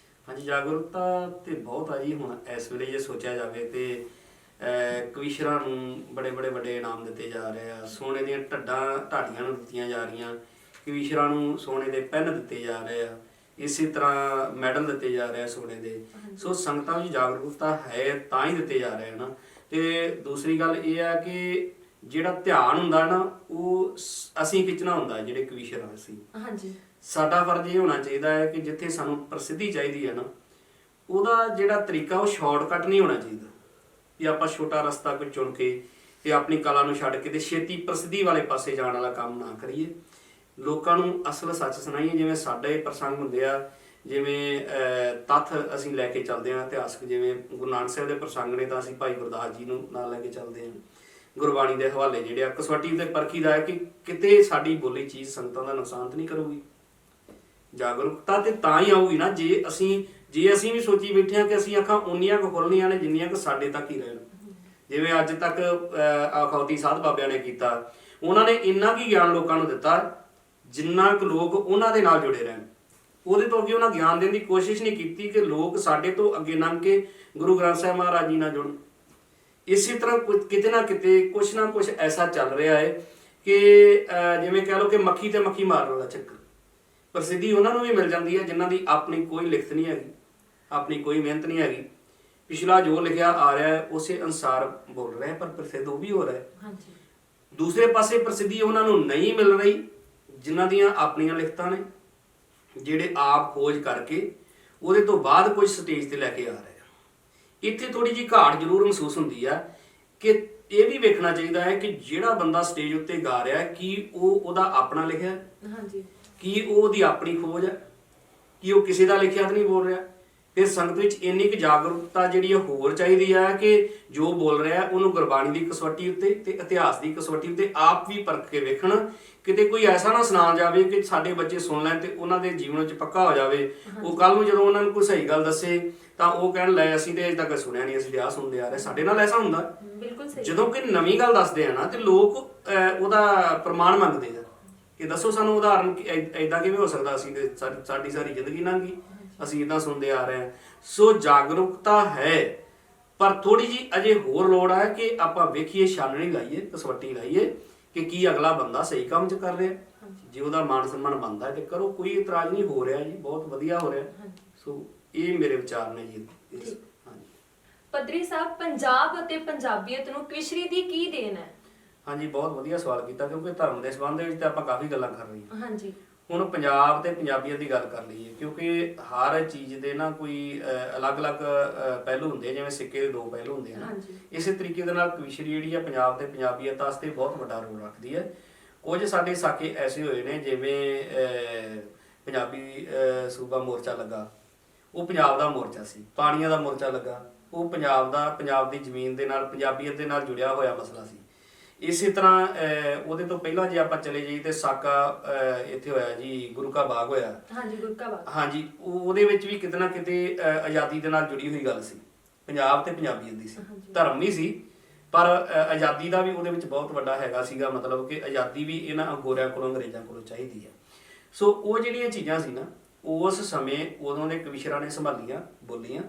ਹਾਂਜੀ, ਜਾਗਰੂਕਤਾ ਤੇ ਬਹੁਤ ਆ ਜੀ। ਹੁਣ ਇਸ ਵੇਲੇ ਜੇ ਸੋਚਿਆ ਜਾਵੇ ਤੇ ਕਵਿਸ਼ਰਾਂ ਨੂੰ ਬੜੇ ਵੱਡੇ ਇਨਾਮ ਦਿੱਤੇ ਜਾ ਰਹੇ ਆ, ਸੋਨੇ ਦੀਆਂ ਢਾਡੀਆਂ ਨੂੰ ਦਿੱਤੀਆਂ ਜਾ ਰਹੀਆਂ, ਕਵਿਸ਼ਰਾਂ ਨੂੰ ਸੋਨੇ ਦੇ ਪੈਨ ਦਿੱਤੇ ਜਾ ਰਹੇ ਆ, ਇਸੇ ਤਰ੍ਹਾਂ ਮੈਡਲ ਦਿੱਤੇ ਜਾ ਰਹੇ ਆ ਸੋਨੇ ਦੇ। ਸੋ ਸੰਗਤਾਂ ਵਿੱਚ ਜਾਗਰੂਕਤਾ ਹੈ ਤਾਂ ਹੀ ਦਿੱਤੇ ਜਾ ਰਹੇ ਨਾ। ਤੇ ਦੂਸਰੀ ਗੱਲ ਇਹ ਆ ਕਿ ਜਿਹੜਾ ਧਿਆਨ ਹੁੰਦਾ ਨਾ ਉਹ ਅਸੀਂ ਖਿੱਚਣਾ ਹੁੰਦਾ, ਜਿਹੜੇ ਕਵਿਸ਼ਰ ਆ ਅਸੀਂ। ਹਾਂਜੀ, ਸਾਡਾ ਫਰਜ਼ ਇਹ ਹੋਣਾ ਚਾਹੀਦਾ ਹੈ ਕਿ ਜਿੱਥੇ ਸਾਨੂੰ ਪ੍ਰਸਿੱਧੀ ਚਾਹੀਦੀ ਹੈ ਨਾ, ਉਹਦਾ ਜਿਹੜਾ ਤਰੀਕਾ ਉਹ ਸ਼ਾਰਟਕਟ ਨਹੀਂ ਹੋਣਾ ਚਾਹੀਦਾ, ਵੀ ਆਪਾਂ ਛੋਟਾ ਰਸਤਾ ਕੋਈ ਚੁਣ ਕੇ ਤੇ ਆਪਣੀ ਕਲਾ ਨੂੰ ਛੱਡ ਕੇ ਤੇ ਛੇਤੀ ਪ੍ਰਸਿੱਧੀ ਵਾਲੇ ਪਾਸੇ ਜਾਣ ਵਾਲਾ ਕੰਮ ਨਾ ਕਰੀਏ। ਲੋਕਾਂ ਨੂੰ ਅਸਲ ਸੱਚ ਸੁਣਾਈਏ। ਜਿਵੇਂ ਸਾਡੇ ਪ੍ਰਸੰਗ ਹੁੰਦੇ ਆ, ਜਿਵੇਂ ਤੱਥ ਅਸੀਂ ਲੈ ਕੇ ਚੱਲਦੇ ਹਾਂ ਇਤਿਹਾਸਕ, ਜਿਵੇਂ ਗੁਰੂ ਨਾਨਕ ਸਾਹਿਬ ਦੇ ਪ੍ਰਸੰਗ ਨੇ ਤਾਂ ਅਸੀਂ ਭਾਈ ਗੁਰਦਾਸ ਜੀ ਨੂੰ ਨਾਲ ਲੈ ਕੇ ਚੱਲਦੇ ਹਾਂ। ਗੁਰਬਾਣੀ ਦੇ ਹਵਾਲੇ ਜਿਹੜੇ ਆ, ਕਸਵੱਟੀ ਤੇ ਪਰਖੀਦਾ ਹੈ ਕਿ ਕਿਤੇ ਸਾਡੀ ਬੋਲੀ ਚੀਜ਼ ਸੰਗਤਾਂ ਦਾ ਨੁਕਸਾਨ ਤਾਂ ਨਹੀਂ ਕਰੂਗੀ। ਜਾਗਰੂਕਤਾ ਤੇ ਤਾਂ ਹੀ ਆਊਗੀ ਨਾ ਜੇ ਅਸੀਂ ਵੀ ਸੋਚੀ ਬੈਠੇ ਹਾਂ ਕਿ ਅਸੀਂ ਅੱਖਾਂ ਉਨੀਆਂ ਕੁ ਖੋਲ੍ਹਣੀਆਂ ਨੇ ਜਿੰਨੀਆਂ ਕੁ ਸਾਡੇ ਤੱਕ ਹੀ ਰਹਿਣ। ਜਿਵੇਂ ਅੱਜ ਤੱਕ ਅਖੌਤੀ ਸਾਧ ਬਾਬਿਆਂ ਨੇ ਕੀਤਾ, ਉਹਨਾਂ ਨੇ ਇੰਨਾ ਕੀ ਗਿਆਨ ਲੋਕਾਂ ਨੂੰ ਦਿੱਤਾ ਜਿੰਨਾ ਕੁ ਲੋਕ ਉਹਨਾਂ ਦੇ ਨਾਲ ਜੁੜੇ ਰਹਿਣ। ਉਹਦੇ ਤੋਂ ਅੱਗੇ ਉਹਨਾਂ ਗਿਆਨ ਦੇਣ ਦੀ ਕੋਸ਼ਿਸ਼ ਨਹੀਂ ਕੀਤੀ ਕਿ ਲੋਕ ਸਾਡੇ ਤੋਂ ਅੱਗੇ ਲੰਘ ਕੇ ਗੁਰੂ ਗ੍ਰੰਥ ਸਾਹਿਬ ਮਹਾਰਾਜ ਜੀ ਨਾਲ ਜੁੜਨ। ਇਸੇ ਤਰ੍ਹਾਂ ਕਿਤੇ ਨਾ ਕਿਤੇ ਕੁਛ ਨਾ ਕੁਛ ਐਸਾ ਚੱਲ ਰਿਹਾ ਹੈ ਕਿ ਜਿਵੇਂ ਕਹਿ ਲਓ ਕਿ ਮੱਖੀ ਤੇ ਮੱਖੀ ਮਾਰਨ ਵਾਲਾ ਚੱਕਰ। ਪ੍ਰਸਿੱਧੀ ਉਹਨਾਂ ਨੂੰ ਵੀ ਮਿਲ ਜਾਂਦੀ ਹੈ ਜਿਨ੍ਹਾਂ ਦੀ ਆਪਣੀ ਕੋਈ ਲਿਖਤ ਨਹੀਂ ਹੈਗੀ, ਆਪਣੀ ਕੋਈ ਮਿਹਨਤ ਨਹੀਂ ਹੈਗੀ। ਪਿਛਲਾ ਜੋ ਲਿਖਿਆ ਆ ਰਿਹਾ ਹੈ ਉਸੇ ਅਨੁਸਾਰ ਬੋਲ ਰਿਹਾ, ਪਰ ਪ੍ਰਸਿੱਧ ਉਹ ਵੀ ਹੋ ਰਿਹਾ। ਹਾਂਜੀ, ਦੂਸਰੇ ਪਾਸੇ ਪ੍ਰਸਿੱਧੀ ਉਹਨਾਂ ਨੂੰ ਨਹੀਂ ਮਿਲ ਰਹੀ ਜਿਨ੍ਹਾਂ ਦੀਆਂ ਆਪਣੀਆਂ ਲਿਖਤਾਂ ਨੇ, ਜਿਹੜੇ ਆਪ ਖੋਜ ਕਰਕੇ ਉਹਦੇ ਤੋਂ ਬਾਅਦ ਕੁਝ ਸਟੇਜ ਤੇ ਲੈ ਕੇ ਆ ਰਹੇ ਆ। ਇੱਥੇ ਥੋੜੀ ਜਿਹੀ ਘਾਟ ਜ਼ਰੂਰ ਮਹਿਸੂਸ ਹੁੰਦੀ ਆ ਕਿ ਇਹ ਵੀ ਵੇਖਣਾ ਚਾਹੀਦਾ ਹੈ ਕਿ ਜਿਹੜਾ ਬੰਦਾ ਸਟੇਜ ਉੱਤੇ ਗਾ ਰਿਹਾ ਕੀ ਉਹਦਾ ਆਪਣਾ ਲਿਖਿਆ, ਹਾਂਜੀ, ਕੀ ਉਹਦੀ ਆਪਣੀ ਖੋਜ ਹੈ, ਕਿ ਉਹ ਕਿਸੇ ਦਾ ਲਿਖਿਆ ਤਾਂ ਨਹੀਂ ਬੋਲ ਰਿਹਾ। ਫਿਰ ਸੰਗਤ ਵਿੱਚ ਇੰਨੀ ਕੁ ਜਾਗਰੂਕਤਾ ਜਿਹੜੀ ਹੋਰ ਚਾਹੀਦੀ ਹੈ ਕਿ ਜੋ ਬੋਲ ਰਿਹਾ ਉਹਨੂੰ ਗੁਰਬਾਣੀ ਦੀ ਕਸਵੱਟੀ ਉੱਤੇ ਤੇ ਇਤਿਹਾਸ ਦੀ ਕਸਵੱਟੀ ਉੱਤੇ ਆਪ ਵੀ ਪਰਖ ਕੇ ਵੇਖਣ। ਕਿਤੇ ਕੋਈ ਐਸਾ ਨਾ ਸੁਣਾ ਜਾਵੇ ਕਿ ਸਾਡੇ ਬੱਚੇ ਸੁਣ ਲੈਣ ਤੇ ਉਹਨਾਂ ਦੇ ਜੀਵਨ ਵਿੱਚ ਪੱਕਾ ਹੋ ਜਾਵੇ। ਉਹ ਕੱਲ ਨੂੰ ਜਦੋਂ ਉਹਨਾਂ ਨੂੰ ਕੋਈ ਸਹੀ ਗੱਲ ਦੱਸੇ ਤਾਂ ਉਹ ਕਹਿਣ ਲੈ ਅਸੀਂ ਤੇ ਅਜੇ ਤੱਕ ਸੁਣਿਆ ਨਹੀਂ, ਅਸੀਂ ਵਿਆਹ ਸੁਣਦੇ ਆ ਰਹੇ। ਸਾਡੇ ਨਾਲ ਐਸਾ ਹੁੰਦਾ ਬਿਲਕੁਲ ਸਹੀ। ਜਦੋਂ ਕੋਈ ਨਵੀਂ ਗੱਲ ਦੱਸਦੇ ਆ ਨਾ ਤੇ ਲੋਕ ਉਹਦਾ ਪ੍ਰਮਾਣ ਮੰਗਦੇ ਆ ਕਿ ਦੱਸੋ ਸਾਨੂੰ ਉਦਾਹਰਨ ਏਦਾਂ ਕਿਵੇਂ ਹੋ ਸਕਦਾ, ਅਸੀਂ ਤੇ ਸਾਡੀ ਸਾਰੀ ਜ਼ਿੰਦਗੀ ਲੰਘ ਗਈ, ਅਸੀਂ ਇਦਾਂ ਸੁਣਦੇ ਆ ਰਹੇ ਹਾਂ। ਸੋ ਜਾਗਰੂਕਤਾ ਹੈ, ਪਰ ਥੋੜੀ ਜੀ ਅਜੇ ਹੋਰ ਲੋੜ ਹੈ ਕਿ ਆਪਾਂ ਵੇਖੀਏ, ਛਾਨਣੀ ਲਾਈਏ, ਕਸਵੱਟੀ ਲਾਈਏ ਕਿ ਕੀ ਅਗਲਾ ਬੰਦਾ ਸਹੀ ਕੰਮ 'ਚ ਕਰ ਰਿਹਾ ਹਾਂਜੀ ਜੇ ਉਹਦਾ ਮਾਣ ਸਨਮਾਨ ਬਣਦਾ ਹੈ ਤੇ ਕਰੋ, ਕੋਈ ਇਤਰਾਜ਼ ਨਹੀਂ ਹੋ ਰਿਹਾ ਜੀ, ਬਹੁਤ ਵਧੀਆ ਹੋ ਰਿਹਾ। ਹਾਂਜੀ ਸੋ ਇਹ ਮੇਰੇ ਵਿਚਾਰ ਨੇ ਜੀ ਇਸ। ਠੀਕ। ਹਾਂਜੀ ਪੱਧਰੀ ਸਾਹਿਬ, ਪੰਜਾਬ ਅਤੇ ਪੰਜਾਬੀਅਤ ਨੂੰ ਕਵਿਸ਼ਰੀ ਦੀ ਕੀ ਦੇਣ ਹੈ? ਹਾਂਜੀ, ਬਹੁਤ ਵਧੀਆ ਸਵਾਲ ਕੀਤਾ, ਕਿਉਂਕਿ ਧਰਮ ਦੇ ਸੰਬੰਧ ਵਿੱਚ ਤਾਂ ਆਪਾਂ ਕਾਫੀ ਗੱਲਾਂ ਕਰ ਰਹੀਆਂ। ਹਾਂਜੀ ਹੁਣ ਪੰਜਾਬ ਤੇ ਪੰਜਾਬੀਅਤ ਦੀ ਗੱਲ ਕਰ ਲਈਏ, ਕਿਉਂਕਿ ਹਰ ਚੀਜ਼ ਦੇ ਨਾ ਕੋਈ ਅਲੱਗ-ਅਲੱਗ ਪਹਿਲੂ ਹੁੰਦੇ ਆ, ਜਿਵੇਂ ਸਿੱਕੇ ਦੇ ਦੋ ਪਹਿਲੂ ਹੁੰਦੇ ਆ ਨਾ, ਹਾਂਜੀ ਇਸੇ ਤਰੀਕੇ ਦੇ ਨਾਲ ਕਵਿਸ਼ਰੀ ਜਿਹੜੀ ਆ ਪੰਜਾਬ ਤੇ ਪੰਜਾਬੀਅਤ ਵਾਸਤੇ ਬਹੁਤ ਵੱਡਾ ਰੋਲ ਰੱਖਦੀ ਹੈ। ਕੁਝ ਸਾਡੇ ਸਾਕੇ ਐਸੇ ਹੋਏ ਨੇ, ਜਿਵੇਂ ਪੰਜਾਬੀ ਸੂਬਾ ਮੋਰਚਾ ਲੱਗਾ, ਉਹ ਪੰਜਾਬ ਦਾ ਮੋਰਚਾ ਸੀ। ਪਾਣੀਆਂ ਦਾ ਮੋਰਚਾ ਲੱਗਾ, ਉਹ ਪੰਜਾਬ ਦੀ ਜ਼ਮੀਨ ਦੇ ਨਾਲ, ਪੰਜਾਬੀਅਤ ਦੇ ਨਾਲ ਜੁੜਿਆ ਹੋਇਆ ਮਸਲਾ ਸੀ। ਇਸੇ ਤਰ੍ਹਾਂ ਉਹਦੇ ਤੋਂ ਪਹਿਲਾਂ ਜੇ ਆਪਾਂ ਚਲੇ ਜਾਈਏ ਤੇ ਸਾਕਾ ਇੱਥੇ ਹੋਇਆ ਜੀ, ਗੁਰੂ ਕਾ ਬਾਗ ਹੋਇਆ। ਹਾਂਜੀ ਗੁਰੂ ਕਾ ਬਾਗ। ਹਾਂਜੀ, ਉਹਦੇ ਵਿੱਚ ਵੀ ਕਿਤੇ ਨਾ ਕਿਤੇ ਆਜ਼ਾਦੀ ਦੇ ਨਾਲ ਜੁੜੀ ਹੋਈ ਗੱਲ ਸੀ, ਪੰਜਾਬ ਤੇ ਪੰਜਾਬੀਅਤ ਦੀ ਸੀ, ਧਰਮ ਨਹੀਂ ਸੀ, ਪਰ ਆਜ਼ਾਦੀ ਦਾ ਵੀ ਉਹਦੇ ਵਿੱਚ ਬਹੁਤ ਵੱਡਾ ਹੈਗਾ ਸੀਗਾ, ਮਤਲਬ ਕਿ ਆਜ਼ਾਦੀ ਵੀ ਇਹਨਾਂ ਗੋਰਿਆਂ ਕੋਲੋਂ, ਅੰਗਰੇਜ਼ਾਂ ਕੋਲੋਂ ਚਾਹੀਦੀ ਹੈ। ਸੋ ਉਹ ਜਿਹੜੀਆਂ ਚੀਜ਼ਾਂ ਸੀ ਨਾ, ਉਸ ਸਮੇਂ ਉਦੋਂ ਦੇ ਕਵਿਸ਼ਰਾਂ ਨੇ ਸੰਭਾਲੀਆਂ, ਬੋਲੀਆਂ,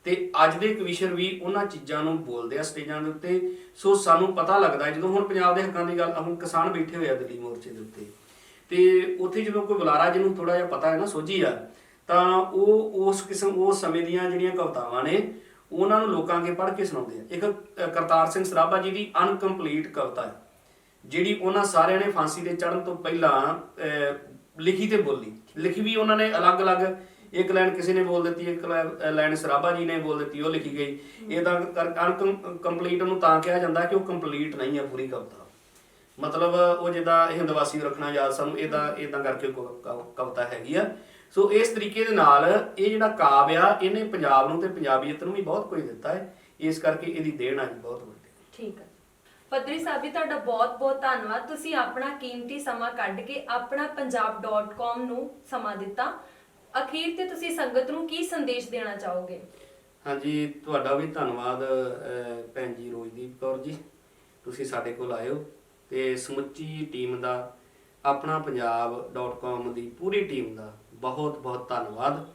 ਤੇ ਅੱਜ ਦੇ ਕਵਿਸ਼ਰ ਵੀ ਉਹਨਾਂ ਚੀਜ਼ਾਂ ਨੂੰ ਬੋਲਦੇ ਆ ਸਟੇਜਾਂ ਦੇ ਉੱਤੇ। ਸੋ ਸਾਨੂੰ ਪਤਾ ਲੱਗਦਾ ਜਦੋਂ ਹੁਣ ਪੰਜਾਬ ਦੇ ਹੱਕਾਂ ਦੀ ਗੱਲ, ਹੁਣ ਕਿਸਾਨ ਬੈਠੇ ਹੋਏ ਆ ਦਿੱਲੀ ਮੋਰਚੇ ਦੇ ਉੱਤੇ, ਤੇ ਉੱਥੇ ਜਦੋਂ ਕੋਈ ਬੁਲਾਰਾ ਜਿਹਨੂੰ ਥੋੜਾ ਜਿਹਾ ਪਤਾ ਹੈ ਨਾ, ਸੋਝੀ ਆ, ਤਾਂ ਉਹ ਉਸ ਸਮੇਂ ਦੀਆਂ ਜਿਹੜੀਆਂ ਕਵਿਤਾਵਾਂ ਨੇ ਉਹਨਾਂ ਨੂੰ ਲੋਕਾਂ ਅੱਗੇ ਪੜ੍ਹ ਕੇ ਸੁਣਾਉਂਦੇ ਆ। ਇੱਕ ਕਰਤਾਰ ਸਿੰਘ ਸਰਾਭਾ ਜੀ ਦੀ ਅਨਕੰਪਲੀਟ ਕਵਿਤਾ ਹੈ, ਜਿਹੜੀ ਉਹਨਾਂ ਸਾਰਿਆਂ ਨੇ ਫਾਂਸੀ ਦੇ ਚੜ੍ਹਨ ਤੋਂ ਪਹਿਲਾਂ ਲਿਖੀ ਤੇ ਬੋਲੀ। ਲਿਖੀ ਵੀ ਉਹਨਾਂ ਨੇ ਅਲੱਗ-ਅਲੱਗ, ਇੱਕ ਲਾਈਨ ਕਿਸੇ ਨੇ ਬੋਲ ਦਿੱਤੀ, ਇੱਕ ਲਾਈਨ ਸਰਾਭਾ ਜੀ ਨੇ ਬੋਲ ਦਿੱਤੀ, ਉਹ ਲਿਖੀ ਗਈ। ਇਹਦਾ ਅਨਕੰਪਲੀਟ ਉਹਨੂੰ ਤਾਂ ਕਿਹਾ ਜਾਂਦਾ ਕਿ ਉਹ ਕੰਪਲੀਟ ਨਹੀਂ ਹੈ ਪੂਰੀ ਕਵਿਤਾ, ਮਤਲਬ ਉਹ ਜਿੱਦਾਂ ਹਿੰਦਵਾਸੀ ਰੱਖਣਾ ਯਾਦ ਸਾਨੂੰ, ਇਦਾਂ ਕਰਕੇ ਕਵਿਤਾ ਹੈਗੀ ਆ। ਸੋ ਇਸ ਤਰੀਕੇ ਦੇ ਨਾਲ ਇਹ ਜਿਹੜਾ ਕਾਵਿ ਆ, ਇਹਨੇ ਪੰਜਾਬ ਨੂੰ ਤੇ ਪੰਜਾਬੀਅਤ ਨੂੰ ਵੀ ਬਹੁਤ ਕੁਝ ਦਿੱਤਾ ਹੈ, ਇਸ ਕਰਕੇ ਇਹਦੀ ਦੇਣ ਆ ਜੀ ਬਹੁਤ ਵੱਡੀ। ਠੀਕ ਹੈ ਪੱਧਰੀ ਸਾਹਿਬ ਜੀ, ਤੁਹਾਡਾ ਬਹੁਤ-ਬਹੁਤ ਧੰਨਵਾਦ। ਤੁਸੀਂ ਆਪਣਾ ਕੀਮਤੀ ਸਮਾਂ ਕੱਢ ਕੇ ਆਪਣਾ punjab.com ਨੂੰ ਸਮਾਂ ਦਿੱਤਾ। ਅਖੀਰ ਤੇ ਤੁਸੀਂ ਸੰਗਤ ਨੂੰ ਕੀ ਸੰਦੇਸ਼ ਦੇਣਾ ਚਾਹੋਗੇ? ਹਾਂਜੀ, ਤੁਹਾਡਾ ਵੀ ਧੰਨਵਾਦ ਭੈਣ ਜੀ ਰੋਜਦੀਪ ਕੌਰ ਜੀ, ਤੁਸੀਂ ਸਾਡੇ ਕੋਲ ਆਏ ਹੋ, ਤੇ ਸਮੁੱਚੀ ਟੀਮ ਦਾ, ਆਪਣਾ punjab.com ਦੀ ਪੂਰੀ ਟੀਮ ਦਾ ਬਹੁਤ-ਬਹੁਤ ਧੰਨਵਾਦ।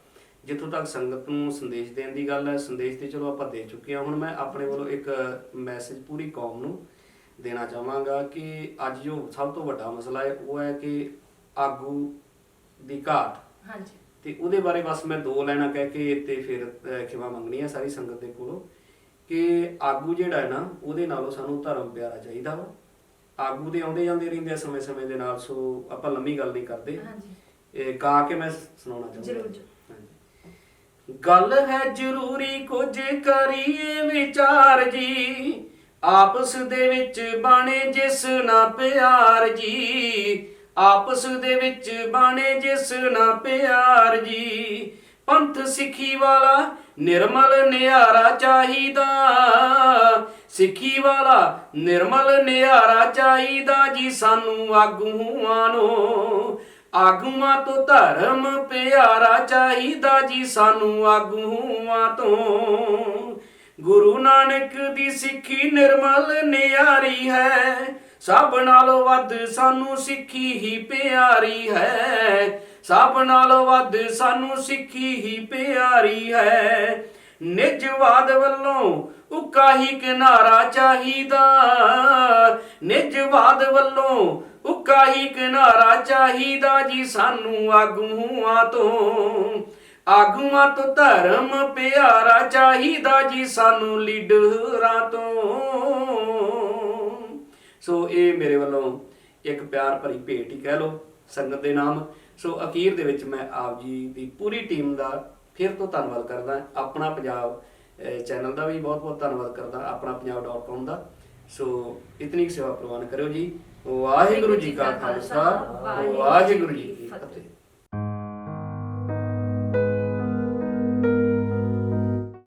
ਜਿੱਥੋਂ ਤੱਕ ਸੰਗਤ ਨੂੰ ਸੰਦੇਸ਼ ਦੇਣ ਦੀ ਗੱਲ ਹੈ, ਸੰਦੇਸ਼ ਤੇ ਚਲੋ ਆਪਾਂ ਦੇ ਚੁੱਕੇ ਹਾਂ। ਹੁਣ ਮੈਂ ਆਪਣੇ ਵੱਲੋਂ ਇੱਕ ਮੈਸੇਜ ਪੂਰੀ ਕੌਮ ਨੂੰ ਦੇਣਾ ਚਾਹਾਂਗਾ ਕਿ ਅੱਜ ਜੋ ਸਭ ਤੋਂ ਵੱਡਾ ਮਸਲਾ ਹੈ ਉਹ ਹੈ ਕਿ ਆਗੂ ਦੀ ਘਾਟ। ਹਾਂਜੀ, ਤੇ ਉਹਦੇ ਬਾਰੇ ਬਸ ਮੈਂ ਦੋ ਲਾਈਨਾਂ ਕਹਿ ਕੇ ਤੇ ਫਿਰ ਖਿਮਾ ਮੰਗਣੀ ਹੈ ਸਾਰੀ ਸੰਗਤ ਦੇ ਕੋਲੋਂ, ਕਿ ਆਗੂ ਜਿਹੜਾ ਹੈ ਨਾ, ਉਹਦੇ ਨਾਲੋਂ ਸਾਨੂੰ ਧਰਮ ਪਿਆਰਾ ਚਾਹੀਦਾ ਵਾ। ਆਗੂ ਦੇ ਆਉਂਦੇ ਜਾਂਦੇ ਰਹਿੰਦੇ ਸਮੇਂ ਦੇ ਨਾਲ, ਸੋ ਆਪਾਂ ਲੰਮੀ ਗੱਲ ਨਹੀਂ ਕਰਦੇ। ਹਾਂਜੀ, ਇਹ ਗਾ ਕੇ ਮੈਂ ਸੁਣਾਉਣਾ ਚਾਹੁੰਦਾ। ਜ਼ਰੂਰ। ਗੱਲ ਹੈ ਜ਼ਰੂਰੀ ਕੁਝ ਕਰੀਏ ਵਿਚਾਰ ਜੀ, ਆਪਸ ਦੇ ਵਿੱਚ ਬਾਣੇ ਜਿਸ ਨਾ ਪਿਆਰ ਜੀ, ਆਪਸ ਦੇ ਵਿੱਚ ਬਾਣੇ ਜਿਸ ਨਾ ਪਿਆਰ ਜੀ। ਪੰਥ ਸਿੱਖੀ ਵਾਲਾ ਨਿਰਮਲ ਨਿਆਰਾ ਚਾਹੀਦਾ, ਸਿੱਖੀ ਵਾਲਾ ਨਿਰਮਲ ਨਿਆਰਾ ਚਾਹੀਦਾ ਜੀ ਸਾਨੂੰ ਆਗੂਆਂ ਨੂੰ, ਆਗੂਆਂ ਤੋਂ ਧਰਮ ਪਿਆਰਾ ਚਾਹੀਦਾ ਜੀ ਸਾਨੂੰ ਆਗੂਆਂ ਤੋਂ। ਗੁਰੂ ਨਾਨਕ ਦੀ ਸਿੱਖੀ ਨਿਰਮਲ ਨਿਆਰੀ ਹੈ, ਸਭ ਨਾਲੋਂ ਵੱਧ ਸਾਨੂੰ ਸਿੱਖੀ ਹੀ ਪਿਆਰੀ ਹੈ, ਸਭ ਨਾਲੋਂ ਵੱਧ ਸਾਨੂੰ ਸਿੱਖੀ ਹੀ ਪਿਆਰੀ ਹੈ। ਨਿਜਵਾਦ ਵੱਲੋਂ ਉੱਕਾ ਹੀ ਕਿਨਾਰਾ ਚਾਹੀਦਾ, ਨਿਜਵਾਦ ਵੱਲੋਂ ਉੱਕਾ ਹੀ ਕਿਨਾਰਾ ਚਾਹੀਦਾ ਜੀ ਸਾਨੂੰ ਆਗੂਆਂ ਤੋਂ, ਆਗੂਆਂ ਤੋਂ ਧਰਮ ਪਿਆਰਾ ਚਾਹੀਦਾ ਜੀ ਸਾਨੂੰ ਲੀਡਰਾਂ ਤੋਂ। ਸੋ ਇਹ ਮੇਰੇ ਵੱਲੋਂ ਇੱਕ ਪਿਆਰ ਭਰੀ ਭੇਟ ਹੀ ਕਹਿ ਲਓ ਸੰਗਤ ਦੇ ਨਾਮ। ਸੋ ਅਖੀਰ ਦੇ ਵਿੱਚ ਮੈਂ ਆਪ ਜੀ ਦੀ ਪੂਰੀ ਟੀਮ ਦਾ ਫਿਰ ਤੋਂ ਧੰਨਵਾਦ ਕਰਦਾ, ਆਪਣਾ ਪੰਜਾਬ ਚੈਨਲ ਦਾ ਵੀ ਬਹੁਤ-ਬਹੁਤ ਧੰਨਵਾਦ ਕਰਦਾ, ਆਪਣਾ punjab.com ਦਾ। ਸੋ ਇਤਨੀ ਸੇਵਾ ਪ੍ਰਵਾਨ ਕਰਿਓ ਜੀ। ਵਾਹਿਗੁਰੂ ਜੀ ਕਾ ਖਾਲਸਾ, ਵਾਹਿਗੁਰੂ ਜੀ ਕੀ ਫਤਿਹ।